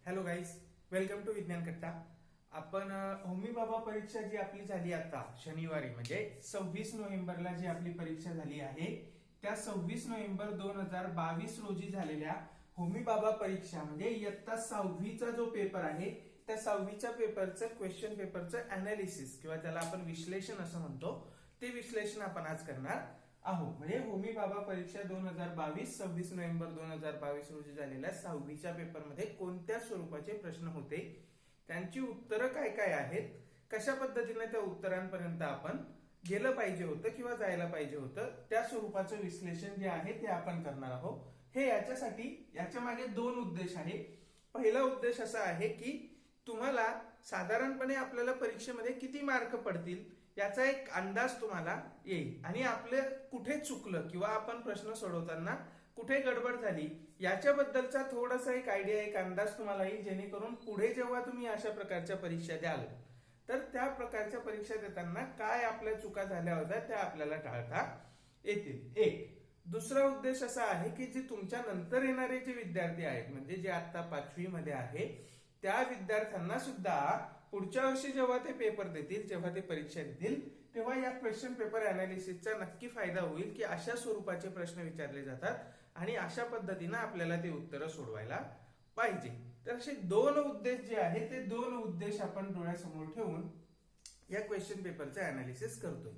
Hello guys, welcome to विज्ञान कट्टा. आपण होमी बाबा परीक्षा जी आपली झाली आता शनिवारी म्हणजे 26 नोव्हेंबरला जी आपली परीक्षा झाली आहे त्या 26 नोव्हेंबर 2022 रोजी झालेल्या होमी बाबा परीक्षा म्हणजे इयत्ता 6वीचा जो पेपर आहे त्या 6वीच्या पेपरचं क्वेश्चन पेपरचं अनालिसिस किंवा त्याला आपण विश्लेषण असं म्हणतो, ते विश्लेषण आपण आज करणार आहोत. म्हणजे होमी बाबा परीक्षा 2022 26 नोव्हेंबर 2022 रोजी झालेल्या 6वीच्या पेपरमध्ये कोणत्या स्वरूपाचे प्रश्न होते, त्यांची उत्तरं काय काय आहेत, कशा पद्धतीने त्या उत्तरांपर्यंत आपण गेलं पाहिजे होतं किंवा जायला पाहिजे होतं, त्या स्वरूपाचं विश्लेषण जे आहे ते आपण करणार आहोत. हे याच्या मागे दोन उद्देश आहे. पहिला उद्देश असा आहे की तुम्हाला साधारणपणे आपल्याला परीक्षेमध्ये किती मार्क पडतील याचा एक अंदाज तुम्हाला येईल आणि आपलं कुठे चुकलं किंवा आपण प्रश्न सोडवताना कुठे गडबड झाली याच्याबद्दलचा थोडासा एक आयडिया, एक अंदाज तुम्हाला येईल, जेणेकरून पुढे जेव्हा तुम्ही अशा प्रकारच्या परीक्षा द्याल तर त्या प्रकारच्या परीक्षा देताना काय आपल्या चुका झाल्या होत्या त्या आपल्याला टाळता येतील. एक दुसरा उद्देश असा आहे की जे तुमच्या नंतर येणारे जे विद्यार्थी आहेत म्हणजे जे आता 5वी मध्ये आहे त्या विद्यार्थ्यांना सुद्धा पुढच्या वर्षी जेव्हा ते पेपर देतील, जेव्हा ते परीक्षा देतील, तेव्हा या क्वेश्चन पेपर अनालिसिसचा नक्की फायदा होईल की अशा स्वरूपाचे प्रश्न विचारले जातात आणि अशा पद्धतीने आपल्याला ते उत्तरं सोडवायला पाहिजे. तर असे दोन उद्देश जे आहेत ते दोन उद्देश आपण डोळ्यासमोर ठेवून या क्वेश्चन पेपरचं अनालिसिस करतोय.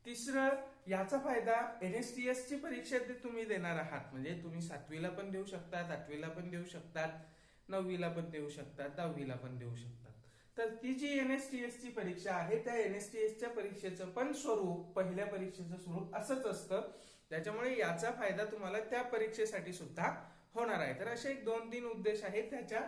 तिसरं, याचा फायदा NSTS ची परीक्षा तुम्ही देणार आहात म्हणजे तुम्ही 7वीला पण देऊ शकतात, 8वीला पण देऊ शकतात, 9वीला पण देऊ शकतात, 10वीला पण देऊ शकतात. तर ती जी NSTS ची परीक्षा आहे त्या NSTS च्या परीक्षेचं पण स्वरूप पहिल्या परीक्षेचं स्वरूप असंच असतं. त्याच्यामुळे याचा फायदा तुम्हाला त्या परीक्षेसाठी सुद्धा होणार आहे. तर असे एक 2-3 उद्देश आहेत. त्याच्या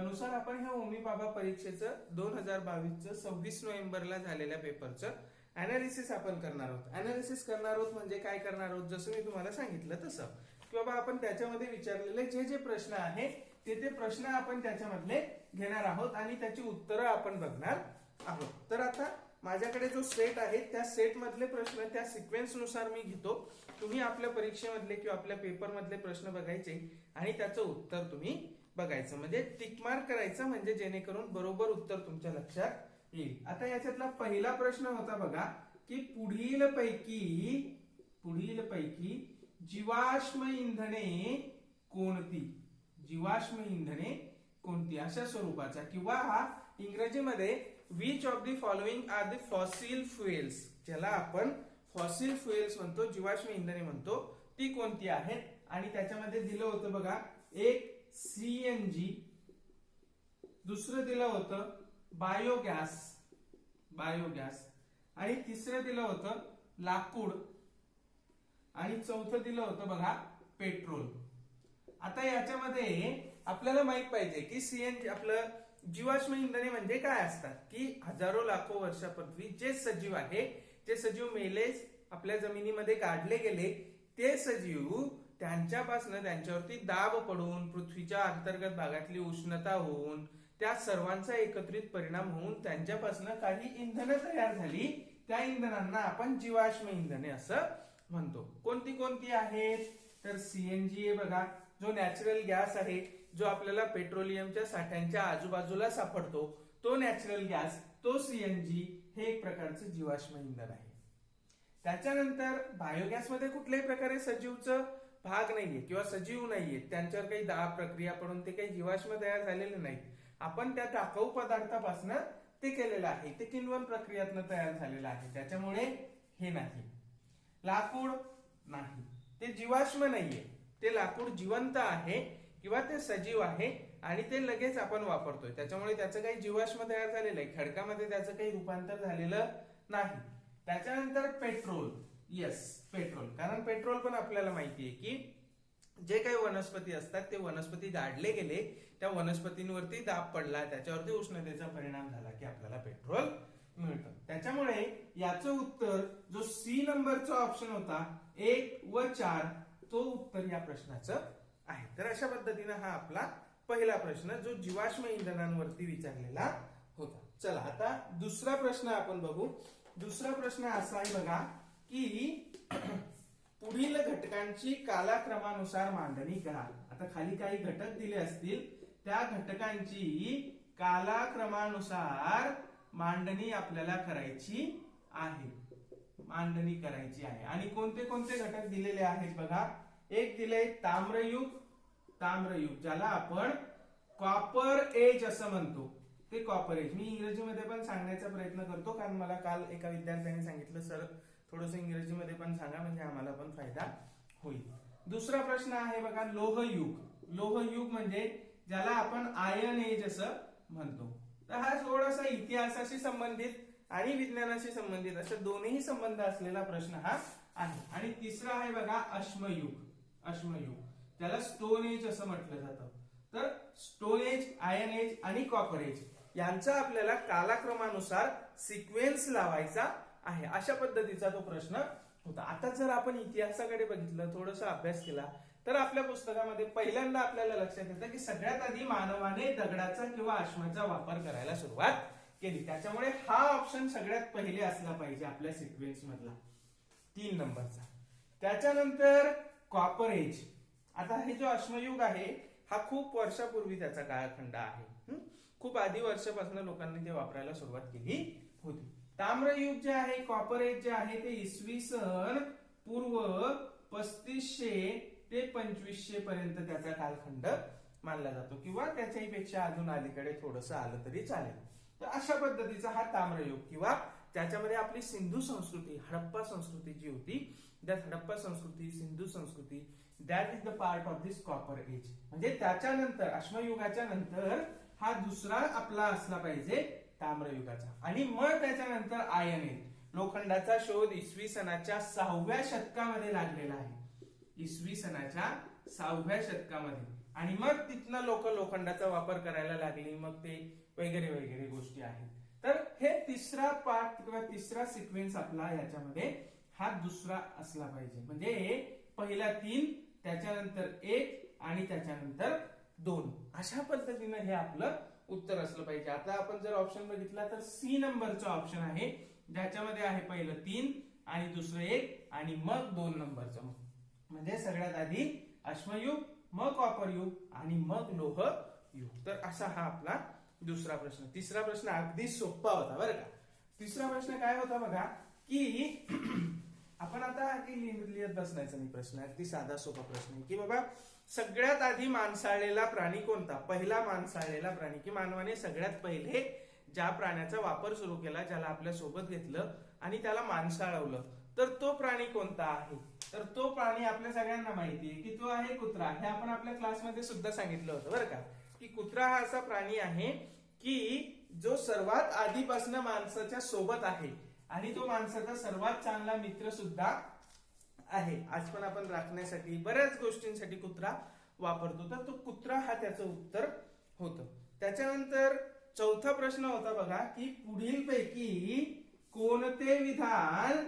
नुसार आपण ह्या होमी बाबा परीक्षेचं 2022चं 26 नोव्हेंबरला झालेल्या पेपरचं अनालिसिस आपण करणार आहोत. अनालिसिस करणार आहोत म्हणजे काय करणार आहोत, जसं मी तुम्हाला सांगितलं तसं की बाबा आपण त्याच्यामध्ये विचारलेले जे जे प्रश्न आहे ते प्रश्न आपण त्याच्यामधले घेणार आहोत आणि त्याची उत्तरं आपण बघणार आहोत. तर आता माझ्याकडे जो सेट आहे त्या सेट मधले प्रश्न त्या सिक्वेन्स नुसार मी घेतो. तुम्ही आपल्या परीक्षेमधले किंवा आपल्या पेपर मधले प्रश्न बघायचे आणि त्याचं उत्तर तुम्ही बघायचं, म्हणजे टिक मार्क करायचं, म्हणजे जेणेकरून बरोबर उत्तर तुमच्या लक्षात येईल. आता याच्यातला पहिला प्रश्न होता बघा की पुढील पैकी जीवाश्म इंधने कोणती, जीवाश्म इंधने कोणती अशा स्वरूपाचा, किंवा इंग्रजीमध्ये which of the following are the fossil fuels, ज्याला आपण फॉसिल फ्युएल्स म्हणतो, जीवाश्म इंधने म्हणतो, ती कोणती आहेत. आणि त्याच्यामध्ये दिलं होतं बघा, एक CNG, दुसरं दिलं होतं बायोगॅस आणि तिसरं दिलं होतं लाकूड आणि चौथं दिलं होतं बघा पेट्रोल. आता याच्यामध्ये आपल्याला माहित पाहिजे की CNG आपलं जीवाश्म इंधने म्हणजे काय असतात, की हजारो लाखो वर्षापूर्वी जे सजीव आहे, जे सजीव मेले, आपल्या जमिनीमध्ये काढले गेले, ते सजीव त्यांच्यापासून त्यांच्यावरती दाब पडून पृथ्वीच्या अंतर्गत भागातली उष्णता होऊन त्या सर्वांचा एकत्रित परिणाम होऊन त्यांच्यापासून काही इंधनं तयार झाली, त्या इंधनांना आपण जीवाश्म इंधने असं म्हणतो. कोणती कोणती आहेत तर CNG आहे बघा, जो नॅचरल गॅस आहे, जो आपल्याला पेट्रोलियमच्या साठ्यांच्या आजूबाजूला सापडतो, तो नॅचरल गॅस, तो CNG हे एक प्रकारचं जीवाश्म इंधन आहे. त्याच्यानंतर बायोगॅस मध्ये कुठल्याही प्रकारे सजीवचं भाग नाहीये किंवा सजीव नाहीये, त्यांच्यावर काही दाब प्रक्रिया पडून ते काही जीवाश्म तयार झालेले नाहीत, आपण त्या टाकाऊ पदार्थापासून ते केलेलं आहे, ते किण्वन प्रक्रियातनं तयार झालेलं आहे, त्याच्यामुळे हे नाही. लाकूड नाही, ते जीवाश्म नाहीये, ते लाकूड जिवंत आहे किंवा ते सजीव आहे आणि ते लगेच आपण वापरतोय, त्याच्यामुळे त्याचं काही जीवाश्म तयार झालेलं आहे, खडकामध्ये त्याचं काही रूपांतर झालेलं नाही. त्याच्यानंतर पेट्रोल, येस पेट्रोल, कारण पेट्रोल पण आपल्याला माहिती आहे की जे काही वनस्पती असतात ते वनस्पती जाळले गेले, त्या वनस्पतींवरती दाब पडला, त्याच्यावरती उष्णतेचा परिणाम झाला की आपल्याला पेट्रोल मिळतं. त्याच्यामुळे याचं उत्तर जो C नंबरचा ऑप्शन होता 1 व 4 तो उत्तर या प्रश्नाचं आहे. तर अशा पद्धतीने हा आपला पहिला प्रश्न जो जीवाश्म इंधनांवरती विचारलेला होता. चला आता दुसरा प्रश्न आपण बघू. दुसरा प्रश्न असा आहे बघा की पुढील घटकांची कालक्रमानुसार मांडणी करा. आता खाली काही घटक दिले असतील त्या घटकांची कालाक्रमानुसार मांडणी आपल्याला करायची आहे. मांडणी करायची आहे. आणि कोणते कोणते घटक दिलेले आहेत बघा. एक दिले ताम्रयुग. ताम्रयुग ज्याला आपण कॉपर एज असं म्हणतो, ते कॉपर एज. मी इंग्रजीमध्ये पण सांगण्याचा प्रयत्न करतो, कारण मला काल एका विद्यार्थ्याने सांगितलं सर थोडस इंग्रजीमध्ये पण सांगा, म्हणजे आम्हाला पण फायदा होईल. दुसरा प्रश्न आहे बघा लोहयुग. लोहयुग म्हणजे ज्याला आपण आयर्न एज असं म्हणतो. तर हा थोडासा इतिहासाशी संबंधित आणि विज्ञानाशी संबंधित असे दोन्ही संबंध असलेला प्रश्न हा आहे. आणि तिसरा आहे बघा अश्मयुग. अश्मयुग त्याला स्टोन एज असं म्हटलं जातं. तर स्टोन एज, आयर्न एज आणि कॉपर एज यांचा आपल्याला कालक्रमानुसार सिक्वेन्स लावायचा आहे. अशा पद्धतीचा तो प्रश्न होता. आता जर आपण इतिहासाकडे बघितलं, थोडस अभ्यास केला, तर आपल्या पुस्तकामध्ये पहिल्यांदा आपल्याला लक्षात येतं की सगळ्यात आधी मानवाने दगडाचा किंवा अश्माचा वापर करायला सुरुवात केली. त्याच्यामुळे हा ऑप्शन सगळ्यात पहिले असला पाहिजे आपल्या सिक्वेन्स मधला 3 नंबरचा. त्याच्यानंतर कॉपर एज. आता हे जो अश्मयुग आहे हा खूप वर्षापूर्वी त्याचा कालखंड आहे. खूप आधी वर्षापासून लोकांनी ते वापरायला सुरुवात केली होती. ताम्रयुग जे आहे, कॉपर एज जे आहे ते इसवी सन पूर्व 3500 ते 2500 पर्यंत त्याचा कालखंड मानला जातो, किंवा त्याच्याही पेक्षा अजून अलीकडे थोडंसं आलं तरी चालेल. तर अशा पद्धतीचा हा ताम्रयुग, किंवा त्याच्यामध्ये आपली सिंधू संस्कृती, हडप्पा संस्कृती जी होती, दॅट हडप्पा संस्कृती, सिंधू संस्कृती, that is the part of this copper age. म्हणजे त्याच्यानंतर अश्मयुगाच्या नंतर हा दुसरा आपला असला पाहिजे ताम्रयुगाचा. आणि मग त्याच्यानंतर आयर्न एज. लोखंडाचा शोध इसवी सनाच्या 6व्या शतकामध्ये लागलेला आहे. इसवी सनाच्या 6व्या शतकामध्ये. आणि मग तिथनं लोक लोखंडाचा वापर करायला लागली, मग ते वगैरे वगैरे गोष्टी आहेत. तर हे तिसरा पार्ट किंवा तिसरा सिक्वेन्स आपला याच्यामध्ये हा दुसरा असला पाहिजे. म्हणजे पहिला 3, त्याच्यानंतर 1 आणि त्याच्यानंतर 2. अशा पद्धतीने हे आपलं उत्तर असलं पाहिजे. आता आपण जर ऑप्शन बघितला तर सी नंबरचा ऑप्शन आहे, ज्याच्यामध्ये आहे पहिलं 3 आणि दुसरं 1 आणि मग 2 नंबरचं. म्हणजे सगळ्यात आधी अश्मयुग, मग कॉपर युग आणि मग लोह युग. तर असा हा आपला दुसरा प्रश्न. तिसरा प्रश्न अगदी सोपा होता बरं का. तिसरा प्रश्न काय होता बघा, की आपण आता लिहित बसण्याचा मी प्रश्न, अगदी साधा सोपा प्रश्न आहे की बाबा सगळ्यात आधी माणसाळलेला प्राणी कोणता. पहिला माणसाळलेला प्राणी, की मानवाने सगळ्यात पहिले ज्या प्राण्याचा वापर सुरू केला, ज्याला आपल्या सोबत घेतलं आणि त्याला माणसाळवलं, तर तो प्राणी कोणता आहे. तर तो प्राणी आपल्या सगळ्यांना माहिती आहे की तो आहे कुत्रा. हे आपण आपल्या क्लासमध्ये सुद्धा सांगितलं होतं बरं का, की कुत्रा हा असा प्राणी आहे की जो सर्वात आधीपासून माणसाच्या सोबत आहे आणि तो माणसाचा सर्वात चांगला मित्र सुद्धा आहे. आज पण आपण राखण्यासाठी बऱ्याच गोष्टींसाठी कुत्रा वापरतो. तर तो कुत्रा हा त्याचं उत्तर होतं. त्याच्यानंतर चौथा प्रश्न होता बघा, की पुढील पैकी कोणते विधान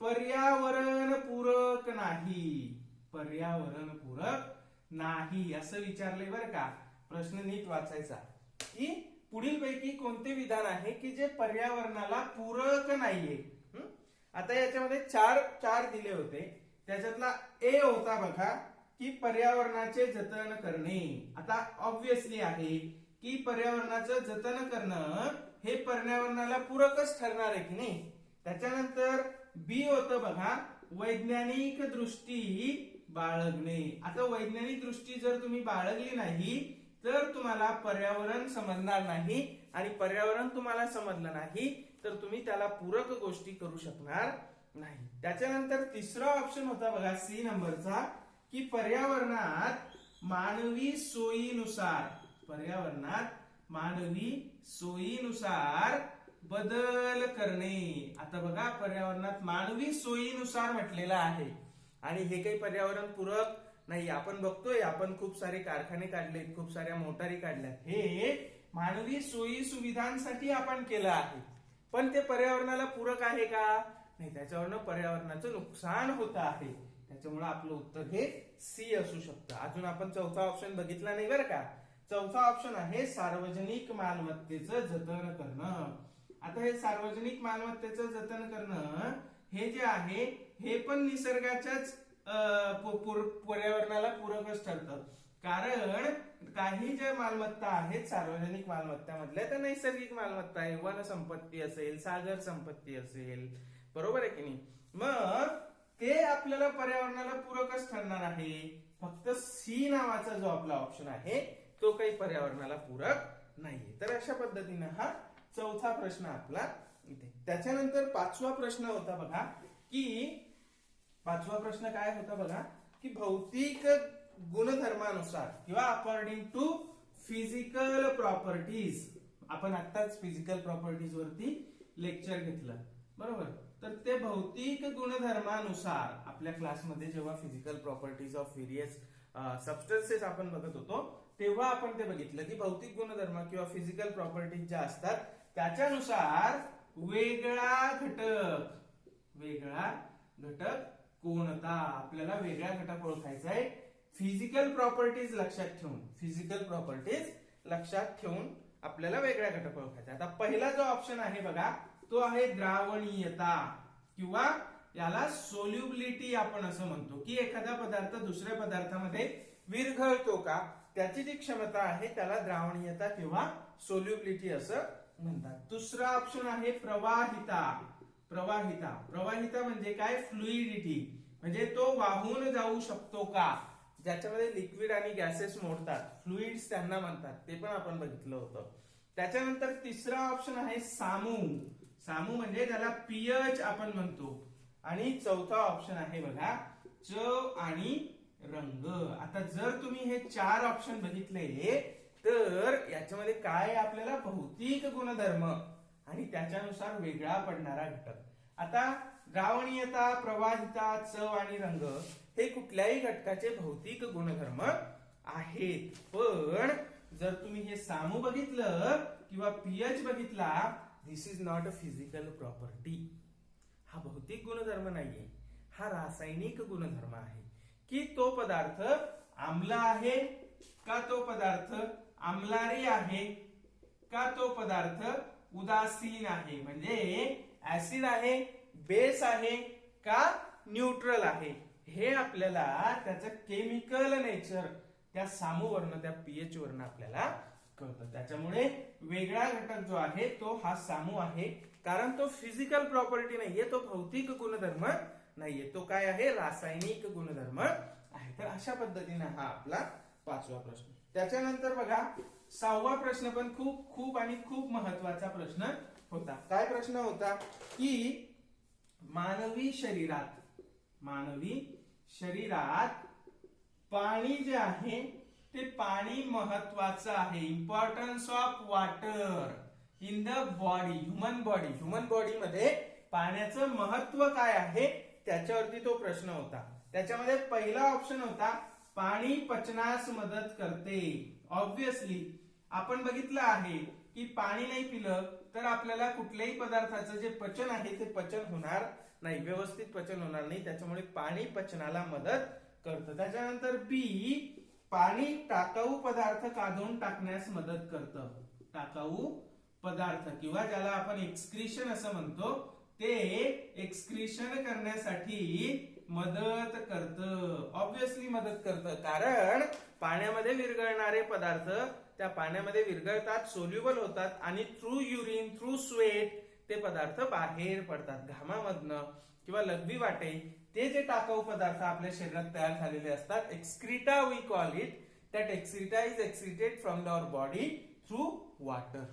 पर्यावरण पूरक नाही. पर्यावरण पूरक नाही असं विचारलंय बरं का. प्रश्न नीट वाचायचा, की पुढील पैकी कोणते विधान आहे की जे पर्यावरणाला पूरक नाहीये. आता याच्यामध्ये चार दिले होते. त्याच्यातला ए होता बघा, की पर्यावरणाचे जतन करणे. आता ऑब्विसली आहे की पर्यावरणाचं जतन करणं हे पर्यावरणाला पूरकच ठरणार आहे की नाही. त्याच्यानंतर बी होतं बघा, वैज्ञानिक दृष्टी बाळगणे. आता वैज्ञानिक दृष्टी जर तुम्ही बाळगली नाही तर तुम्हाला पर्यावरण समजणार नाही, आणि पर्यावरण तुम्हाला समजलं नाही तर तुम्ही त्याला पूरक गोष्टी करू शकणार नाही. त्याच्यानंतर तिसरा ऑप्शन होता बघा सी नंबरचा, की पर्यावरणात मानवी सोयीनुसार, पर्यावरणात मानवी सोयीनुसार बदल करणे. आता बघा पर्यावरणात मानवी सोयीनुसार म्हटलेलं आहे, आणि हे काही पर्यावरण पूरक नाही. आपण बघतोय, आपण खूप सारे कारखाने काढलेत, खूप साऱ्या मोटारी काढल्यात, हे मानवी सोयी सुविधांसाठी आपण केलं आहे. पण ते पर्यावरणाला पूरक आहे का. नाही, त्याच्यावरनं पर्यावरणाचं नुकसान होत आहे. त्याच्यामुळे आपलं उत्तर हे सी असू शकतं. अजून आपण चौथा ऑप्शन बघितला नाही बरं का. चौथा ऑप्शन आहे सार्वजनिक मालमत्तेचं जतन करणं. आता हे सार्वजनिक मालमत्तेचं जतन करणं हे जे आहे हे पण निसर्गाच्याच पर्यावरणाला पूरकच ठरतं. कारण काही ज्या मालमत्ता आहेत सार्वजनिक मालमत्तामधल्या त्या नैसर्गिक मालमत्ता आहे, वन संपत्ती असेल, सागर संपत्ती असेल, बरोबर आहे की नाही. मग ते आपल्याला पर्यावरणाला पूरकच ठरणार आहे. फक्त सी नावाचा जो आपला ऑप्शन आहे तो काही पर्यावरणाला पूरक नाहीये. तर अशा पद्धतीने हा चौथा प्रश्न आपला इथे. त्याच्यानंतर पाचवा प्रश्न होता बघा की पाचवा प्रश्न काय होता बघा की भौतिक गुणधर्मानुसार किंवा अकॉर्डिंग टू फिजिकल प्रॉपर्टीज. आपण आताच फिजिकल प्रॉपर्टीज वरती लेक्चर घेतलं, बरोबर. तर ते भौतिक गुणधर्मानुसार आपल्या क्लासमध्ये जेव्हा physical properties of various substances आपण बघत होतो तेव्हा आपण ते बघितलं की भौतिक गुणधर्म किंवा फिजिकल प्रॉपर्टीज ज्या असतात त्याच्यानुसार वेगळा घटक कोणता, आपल्याला वेगळा घटक ओळखायचा आहे. फिजिकल प्रॉपर्टीज लक्षात ठेवून आपल्याला वेगळा घटक ओळखायचा. आता पहिला जो ऑप्शन आहे बघा तो आहे द्रावणीयता किंवा याला सोल्युबिलिटी आपण असं म्हणतो की एखादा पदार्थ दुसऱ्या पदार्थामध्ये विरघळतो का, त्याची जी क्षमता आहे त्याला द्रावणीयता किंवा सोल्युबिलिटी असं म्हणतात. दुसरा ऑप्शन आहे प्रवाहिता म्हणजे काय, फ्लुइडिटी म्हणजे तो वाहून जाऊ शकतो का, ज्याच्यामध्ये लिक्विड आणि गॅसेस मोडतात, फ्लुइड्स त्यांना म्हणतात, ते पण आपण बघितलं होतं. त्याच्यानंतर तिसरा ऑप्शन आहे सामू म्हणजे ज्याला पीएच आपण म्हणतो. आणि चौथा ऑप्शन आहे बघा चव आणि रंग. आता जर तुम्ही हे चार ऑप्शन बघितले तर याच्यामध्ये काय आपल्याला भौतिक गुणधर्म आणि त्याच्यानुसार वेगळा पडणारा घटक. आता द्रावणीयता, प्रवाहिता, चव आणि रंग हे कुठल्याही घटकाचे भौतिक गुणधर्म आहेत. पण जर तुम्ही हे सामू बघितलं किंवा पीएच बघितला, this is not a physical property. हा भौतिक गुणधर्म नाहीये, हा रासायनिक गुणधर्म आहे की तो पदार्थ आम्ल आहे का, तो पदार्थ आम्लारी आहे का, तो पदार्थ उदासीन आहे म्हणजे ऍसिड आहे, बेस आहे का, न्यूट्रल आहे. हे आपल्याला त्याचं केमिकल नेचर त्या सामूवरनं, त्या पीएच वरनं आपल्याला कळतं. त्याच्यामुळे वेगळा घटक जो आहे तो हा सामू आहे, कारण तो फिजिकल प्रॉपर्टी नाहीये, तो भौतिक गुणधर्म नाहीये, तो काय आहे, रासायनिक गुणधर्म आहे. तर अशा पद्धतीने हा आपला पाचवा प्रश्न. त्याच्यानंतर बघा सहावा प्रश्न पण खूप महत्वाचा प्रश्न होता. काय प्रश्न होता की मानवी शरीरात पाणी जे आहे ते पाणी महत्वाचं आहे. Importance of water in the body, human body मध्ये पाण्याचं महत्व काय आहे त्याच्यावरती तो प्रश्न होता. त्याच्यामध्ये पहिला ऑप्शन होता पाणी पचनास मदत करते. ऑब्विसली आपण बघितलं आहे की पाणी नाही पिलं तर आपल्याला कुठल्याही पदार्थाचं जे पचन आहे ते पचन होणार नाही, व्यवस्थित पचन होणार नाही. त्याच्यामुळे पाणी पचनाला मदत करतं. त्याच्यानंतर बी, पाणी टाकाऊ पदार्थ काढून टाकण्यास मदत करतं. टाकाऊ पदार्थ किंवा ज्याला आपण एक्सक्रीशन असं म्हणतो ते एक्सक्रीशन करण्यासाठी मदत करतं. ऑब्विसली मदत करतं, कारण पाण्यामध्ये विरघळणारे पदार्थ त्या पाण्यामध्ये विरघळतात, सोल्युबल होतात आणि थ्रू युरिन, थ्रू स्वेट ते पदार्थ बाहेर पडतात. घामामधनं किंवा लघवी वाटे ते जे टाकाऊ पदार्थ आपल्या शरीरात तयार झालेले असतात, excreta we call it, that excreta is excreted from our body through water.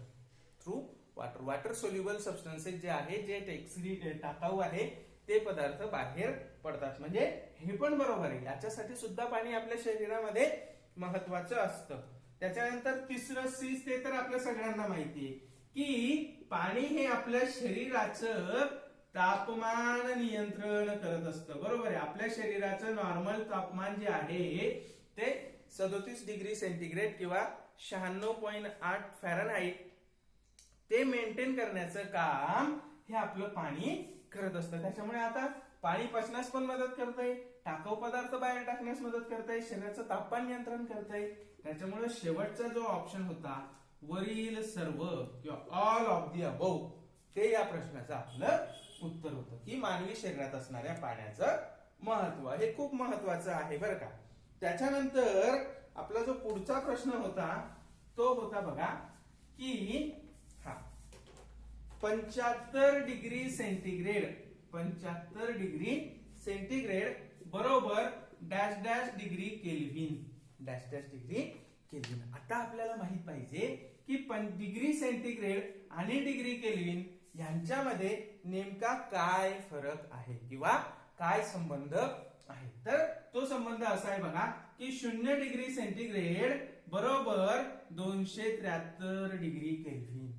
Water soluble substances जे आहे, जे टाकाऊ आहे ते पदार्थ बाहेर पडतात. म्हणजे हे पण बरोबर आहे, याच्यासाठी सुद्धा पाणी आपल्या शरीरामध्ये महत्वाचं असतं. त्याच्यानंतर तिसरं सी, ते तर आपल्या सगळ्यांना माहिती आहे की पाणी हे आपल्या शरीराचं तापमान नियंत्रण करत असतं. बरोबर आहे, आपल्या शरीराचं नॉर्मल तापमान जे आहे ते 37 डिग्री सेंटीग्रेड किंवा 96.8 फॅरनहाइट ते मेंटेन करण्याचं काम हे आपलं पाणी करत असतं. त्याच्यामुळे आता पाणी पचनास पण मदत करतंय, टाकाऊ पदार्थ बाहेर टाकण्यास मदत करतंय, शरीराचं तापमान नियंत्रण करतंय. त्याच्यामुळे शेवटचा जो ऑप्शन होता वरील सर्व किंवा ऑल ऑफ दी अबोव, ते या प्रश्नाचं आपलं उत्तर होतं की मानवी शरीरात असणाऱ्या पाण्याचं महत्व हे खूप महत्वाचं आहे बरं का. त्याच्यानंतर आपला जो पुढचा प्रश्न होता तो होता बघा की हा 75 डिग्री सेंटीग्रेड 75 डिग्री सेंटीग्रेड बरोबर dash dash degree kelvin dash dash degree kelvin. आता आपल्याला माहित पाहिजे की डिग्री सेंटीग्रेड आणि डिग्री केल्विन यांच्यामध्ये नेमका काय फरक आहे किंवा काय संबंध आहे. तर तो संबंध असा आहे बघा की 0 डिग्री सेंटीग्रेड बरोबर 273 डिग्री केल्विन.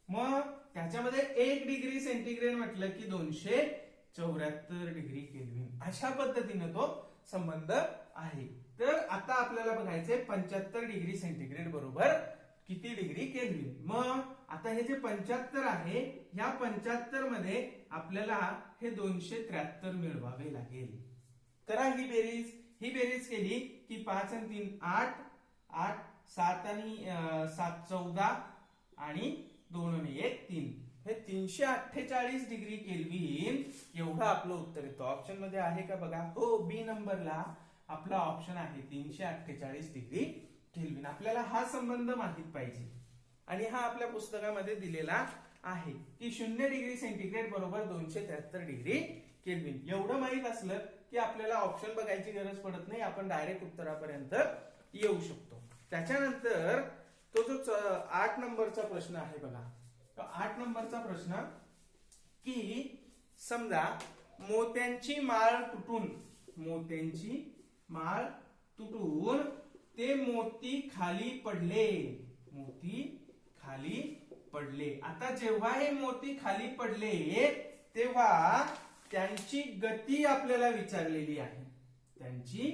मग त्याच्यामध्ये 1 डिग्री सेंटीग्रेड म्हटलं की 274 डिग्री केल्विन. अशा पद्धतीने तो संबंध आहे. तर आता आपल्याला बघायचंय 75 डिग्री सेंटीग्रेड बरोबर किती डिग्री केल्विन. मग आता हे जे 75 आहे या 75 मध्ये आपल्याला हे 273 मिळवावे लागेल. करा ही बेरीज केली की 5 आणि 3 8 8 7 आणि 7 14 आणि 2 आणि 1 3 हे 348 डिग्री केल्विन एवढं आपलं उत्तर येतं. ऑप्शन मध्ये आहे का बघा. हो, बी नंबरला आपला ऑप्शन आहे 348 डिग्री केल्विन. आपल्याला हा संबंध माहित पाहिजे आणि हा आपल्या पुस्तकामध्ये दिलेला आहे की 0 डिग्री सेंटीग्रेड बरोबर 273 डिग्री केल्विन. एवढं माहित असलं की आपल्याला ऑप्शन बघायची गरज पडत नाही, आपण डायरेक्ट उत्तरापर्यंत येऊ शकतो. त्याच्यानंतर तो जो 8 नंबरचा प्रश्न आहे बघा. तो 8 नंबरचा प्रश्न की समजा मोत्यांची माळ तुटून ते मोती खाली पडले. आता जेव्हा हे मोती खाली पडले तेव्हा त्यांची गती आपल्याला विचारलेली आहे. त्यांची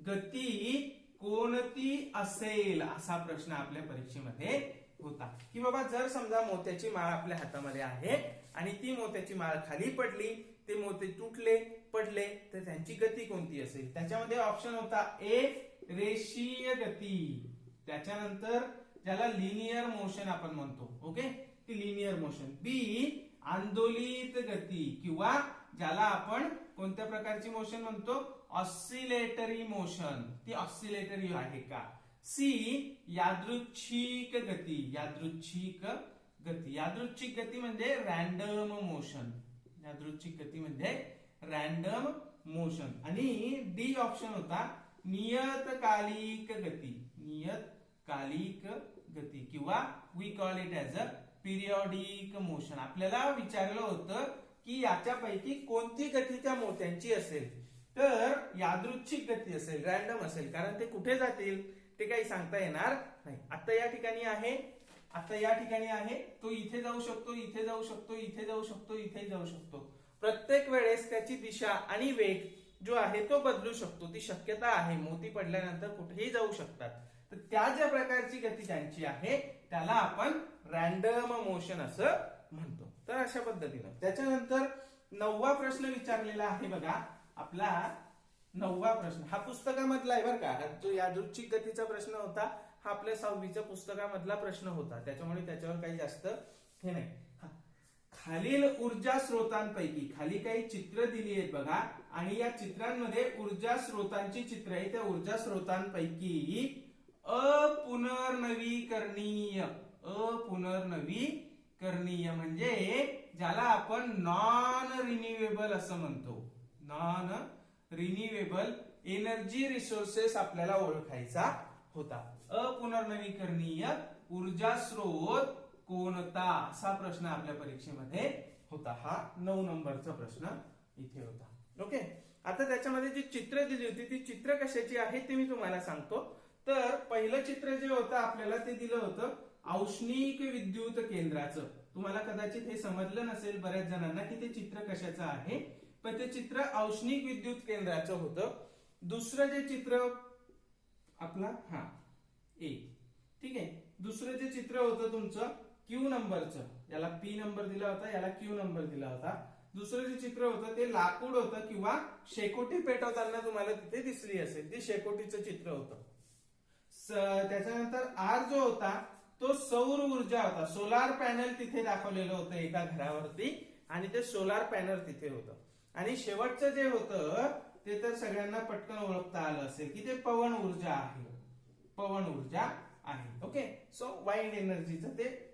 गती कोणती असेल असा प्रश्न आपल्या परीक्षेमध्ये होता. की बाबा जर समजा मोत्याची माळ आपल्या हातामध्ये आहे आणि ती मोत्याची माळ खाली पडली, ते मोती पडले तर त्यांची गती कोणती असेल. त्याच्यामध्ये ऑप्शन होता ए रेषीय गती, त्याच्यानंतर ज्याला लिनियर मोशन आपण म्हणतो, ओके, ती लिनियर मोशन. बी आंदोलित गती किंवा ज्याला आपण कोणत्या प्रकारची मोशन म्हणतो, ऑसिलेटरी मोशन, ती ऑसिलेटरी आहे का. सी यादृच्छिक गती. यादृच्छिक गती म्हणजे रॅन्डम मोशन. आणि डी ऑप्शन होता नियतकालिक गती किंवा we call it as a periodic motion. आपल्याला विचारलं होतं की याच्यापैकी कोणती गती त्या मोत्यांची असेल. तर यादृच्छिक गती असेल, रॅन्डम असेल, कारण ते कुठे जातील ते काही सांगता येणार नाही. आता या ठिकाणी आहे, तो इथे जाऊ शकतो, इथे जाऊ शकतो, इथे जाऊ शकतो, इथे जाऊ शकतो. प्रत्येक वेळेस त्याची दिशा आणि वेग जो आहे तो बदलू शकतो. ती शक्यता आहे. मोती पडल्यानंतर कुठेही जाऊ शकतात. तर त्या ज्या प्रकारची गती त्यांची आहे त्याला आपण रॅन्डम मोशन असं म्हणतो. तर अशा पद्धतीनं त्याच्यानंतर 9वा प्रश्न विचारलेला आहे बघा. आपला 9वा प्रश्न हा पुस्तकामधला आहे बरं का. जो यादृच्छिक गतीचा प्रश्न होता हा आपल्या 6वीच्या पुस्तकामधला प्रश्न होता, त्याच्यामुळे त्याच्यावर काही जास्त हे नाही. खालील ऊर्जा स्रोतांपैकी खाली काही चित्र दिली आहेत बघा आणि या चित्रांमध्ये ऊर्जा स्रोतांची चित्र आहे. त्या ऊर्जा स्रोतांपैकी अपुनर्नवीकरणीय म्हणजे ज्याला आपण नॉन रिन्युएबल असं म्हणतो, नॉन रिन्युएबल एनर्जी रिसोर्सेस आपल्याला ओळखायचा होता. अपुनर्नवीकरणीय ऊर्जा स्रोत कोणता असा प्रश्न आपल्या परीक्षेमध्ये होता. हा 9 नंबरचा प्रश्न इथे होता. ओके, आता त्याच्यामध्ये जी चित्र दिली होती ती चित्र कशाची आहे ते मी तुम्हाला सांगतो. तर पहिलं चित्र जे होतं आपल्याला ते दिलं होतं औष्णिक विद्युत केंद्राचं. तुम्हाला कदाचित हे समजलं नसेल बऱ्याच जणांना की ते चित्र कशाचं आहे, पण ते चित्र औष्णिक विद्युत केंद्राचं होतं. दुसरं जे चित्र आपला ए, ठीक आहे, दुसरं जे चित्र होतं तुमचं क्यू नंबरचं, याला पी नंबर दिला होता, याला क्यू नंबर दिला होता. दुसरं जे चित्र होतं ते लाकूड होतं किंवा शेकोटी पेटवताना तुम्हाला तिथे दिसली असेल, ते शेकोटीचं चित्र होतं. त्याच्यानंतर आर जो होता तो सौर ऊर्जा होता. सोलार पॅनल तिथे दाखवलेलं होतं एका घरावरती आणि ते सोलार पॅनल तिथे होतं. आणि शेवटचं जे होतं ते तर सगळ्यांना पटकन ओळखता आलं असेल की ते पवन ऊर्जा आहे. पवन ऊर्जा आहे. ओके, सो वाइंड एनर्जीचं ते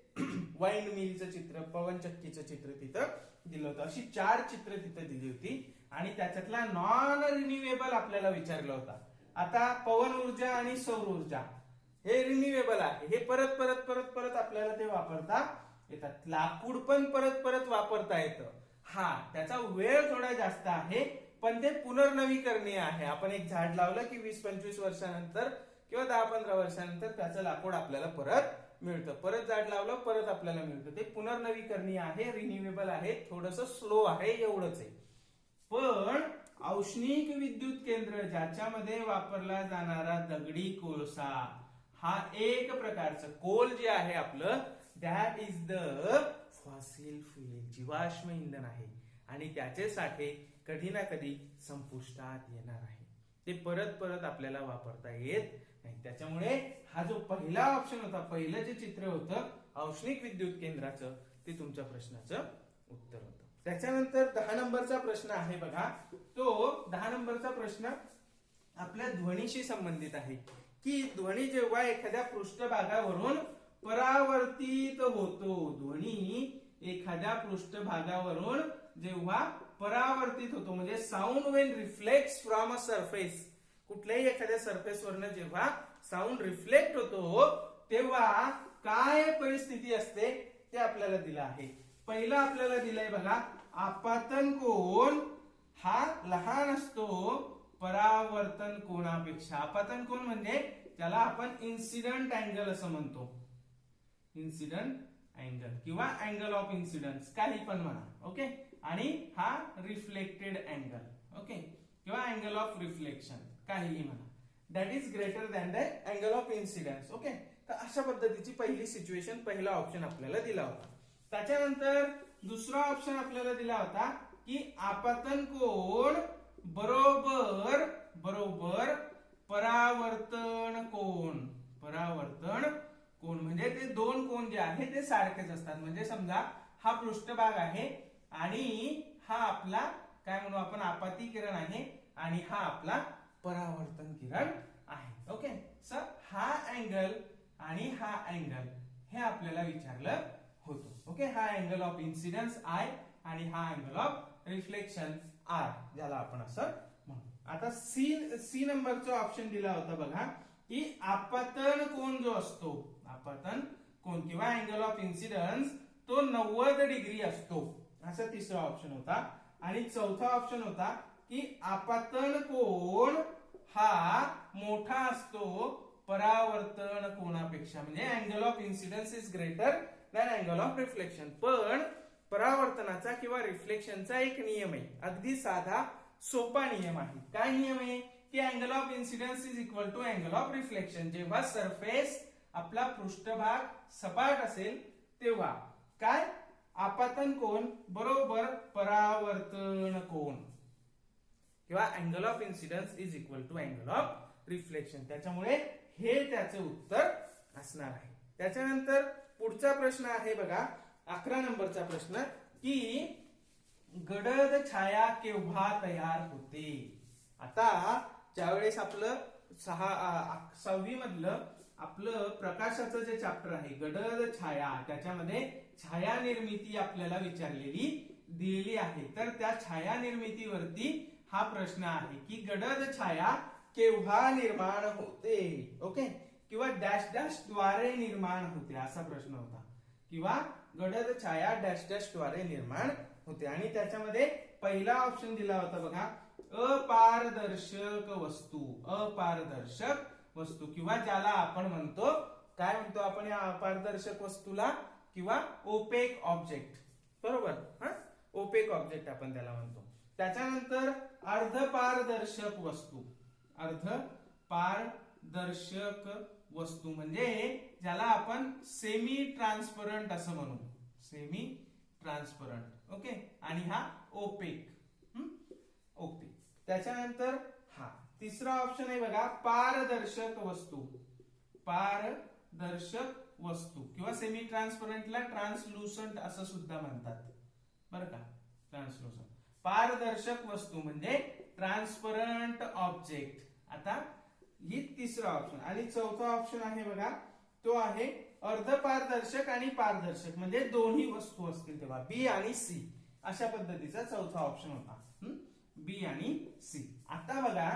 वाइंड मिलचं चित्र, पवन चक्कीचं चित्र तिथं दिलं होतं. अशी 4 चित्र तिथं दिली होती आणि त्याच्यातला नॉन रिन्युएबल आपल्याला विचारलं होता. आता पवन ऊर्जा आणि सौर ऊर्जा हे रिन्युएबल आहे, हे परत परत परत परत आपल्याला ते वापरता येतात. लाकूड पण परत परत वापरता येतं. हा, त्याचा वेळ थोडा जास्त आहे पण ते पुनर्नवीकरणीय आहे. आपण एक झाड लावलं की 20-25 वर्षानंतर किंवा 10-15 वर्षानंतर त्याचं लाकूड आपल्याला परत मिळतं. परत झाड लावलं परत आपल्याला मिळतं. ते पुनर्नवीकरणीय आहे, रिन्युएबल आहे, थोडस स्लो आहे, एवढंच आहे. पण औष्णिक विद्युत केंद्र ज्याच्यामध्ये वापरला जाणारा दगडी कोळसा हा एक प्रकारचं कोल जे आहे आपलं, that is the fossil fuel, जीवाश्म इंधन आहे आणि त्याचे साठे कधी ना कधी संपुष्टात येणार आहे. ते परत परत आपल्याला वापरता येत नाही. त्याच्यामुळे हा जो पहिला ऑप्शन होता, पहिलं जे चित्र होतं औष्णिक विद्युत केंद्राचं, ते तुमच्या प्रश्नाचं उत्तर होतं. त्याच्यानंतर 10 नंबरचा प्रश्न आहे बघा. तो 10 नंबरचा प्रश्न आपल्या ध्वनीशी संबंधित आहे की ध्वनी जेव्हा एखाद्या पृष्ठभागावरून परावर्तित होतो, ध्वनी एखाद्या पृष्ठभागावरून जेव्हा परावर्तित होतो म्हणजे sound when reflects from a surface, कुठल्याही एखाद्या सरफेस वरनं जेव्हा साऊंड रिफ्लेक्ट होतो तेव्हा काय परिस्थिती असते ते आपल्याला दिलं आहे. पहिलं आपल्याला दिलंय बघा, आपतन कोन हा लहान असतो परावर्तन कोनापेक्षा. आपतन कोन म्हणजे त्याला आपण इन्सिडंट अँगल असं म्हणतो. इन्सिडंट अँगल किंवा अँगल ऑफ इन्सिडन्स काही पण म्हणा. ओके, आणि हा रिफ्लेक्टेड अँगल, ओके, किंवा अँगल ऑफ रिफ्लेक्शन काहीही म्हणा, that is greater than the angle of incidence. Okay, तर अशा पद्धतीची पहिली सिच्युएशन, पहिला ऑप्शन आपल्याला दिला होता. त्याच्यानंतर दुसरा ऑप्शन आपल्याला दिला होता की आपतन कोन बरोबर बरोबर परावर्तन कोन. परावर्तन कोन म्हणजे ते दोन कोन जे आहे ते सारखेच असतात. म्हणजे समजा हा पृष्ठभाग आहे आणि हा आपला काय म्हणू आपण आपत्ती किरण आहे आणि हा आपला परावर्तन किरण आहे. ओके, सर हा अँगल आणि हा अँगल हे आपल्याला विचारलं होतं. ओके, हा अँगल ऑफ इन्सिडन्स आय आणि हा अँगल ऑफ रिफ्लेक्शन आर, ज्याला आपण असं म्हणू. आता सी नंबरचा ऑप्शन दिला होता बघा की आपतन कोन जो असतो, आपतन कोन किंवा अँगल ऑफ इन्सिडन्स तो 90 डिग्री असतो, असा तिसरा ऑप्शन होता. आणि चौथा ऑप्शन होता की आपतन कोन हा मोठा असतो परावर्तन कोनापेक्षा, म्हणजे angle of incidence is greater than angle of reflection. पण परावर्तनाचा किंवा रिफ्लेक्शनचा एक नियम आहे, अगदी साधा सोपा नियम आहे. काय नियम आहे की angle of incidence is equal to angle of reflection. जेव्हा सरफेस आपला पृष्ठभाग सपाट असेल तेव्हा काय आपतन कोन बरोबर परावर्तन कोन किंवा angle of incidence is equal to angle of reflection. त्याच्यामुळे हे त्याचं उत्तर असणार आहे. त्याच्यानंतर पुढचा प्रश्न आहे बघा 11 नंबरचा प्रश्न की गडद छाया केव्हा तयार होते. आता ज्यावेळेस आपलं 6वी मधलं आपलं प्रकाशाचं जे चॅप्टर आहे गडद छाया, त्याच्यामध्ये छाया निर्मिती आपल्याला विचारलेली दिलेली आहे. तर त्या छाया निर्मितीवरती हा प्रश्न आहे की गडद छाया केव्हा निर्माण होते. ओके, किंवा डॅश डॅश द्वारे निर्माण होते असा प्रश्न होता, किंवा गडद छाया डॅश डॅश द्वारे निर्माण होते. आणि त्याच्यामध्ये पहिला ऑप्शन दिला होता बघा, अपारदर्शक वस्तू. अपारदर्शक वस्तू किंवा ज्याला आपण म्हणतो, काय म्हणतो आपण या अपारदर्शक वस्तूला, किंवा ओपेक ऑब्जेक्ट. बरोबर, हा ओपेक ऑब्जेक्ट आपण त्याला म्हणतो. त्याच्यानंतर अर्धपारदर्शक वस्तू. अर्धपारदर्शक वस्तू म्हणजे ज्याला आपण सेमी ट्रान्सपरंट असं म्हणू. Semi transparent. ओके, आणि हा ओपेक. ओपेक. त्याच्यानंतर हा तिसरा ऑप्शन आहे बघा पारदर्शक वस्तू. पारदर्शक वस्तू किंवा सेमी ट्रान्सपरंटला ट्रान्सलुसंट असं सुद्धा म्हणतात बरं का, ट्रान्सलुसंट. पारदर्शक वस्तू म्हणजे ट्रान्सपरंट ऑब्जेक्ट. आता ही तिसरा ऑप्शन. आणि चौथा ऑप्शन आहे बघा, तो आहे अर्धपारदर्शक आणि पारदर्शक, म्हणजे दोन्ही वस्तू असतील तेव्हा. बी आणि सी अशा पद्धतीचा चौथा ऑप्शन होता. बी आणि सी. आता बघा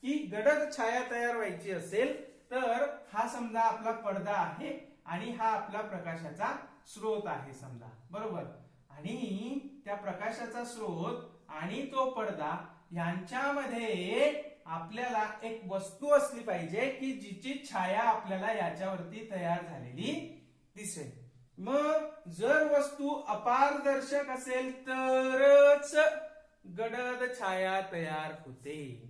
की गडद छाया तयार व्हायची असेल तर हा समजा आपला पडदा आहे आणि हा आपला प्रकाशाचा स्रोत आहे समजा, बरोबर. आणि त्या प्रकाशाचा स्रोत आणि तो पडदा यांच्यामध्ये आपल्याला एक वस्तू असली पाहिजे की जिची छाया आपल्याला याच्यावरती तयार झालेली दिसेल. मग जर वस्तू अपारदर्शक असेल तरच गडद छाया तयार होते.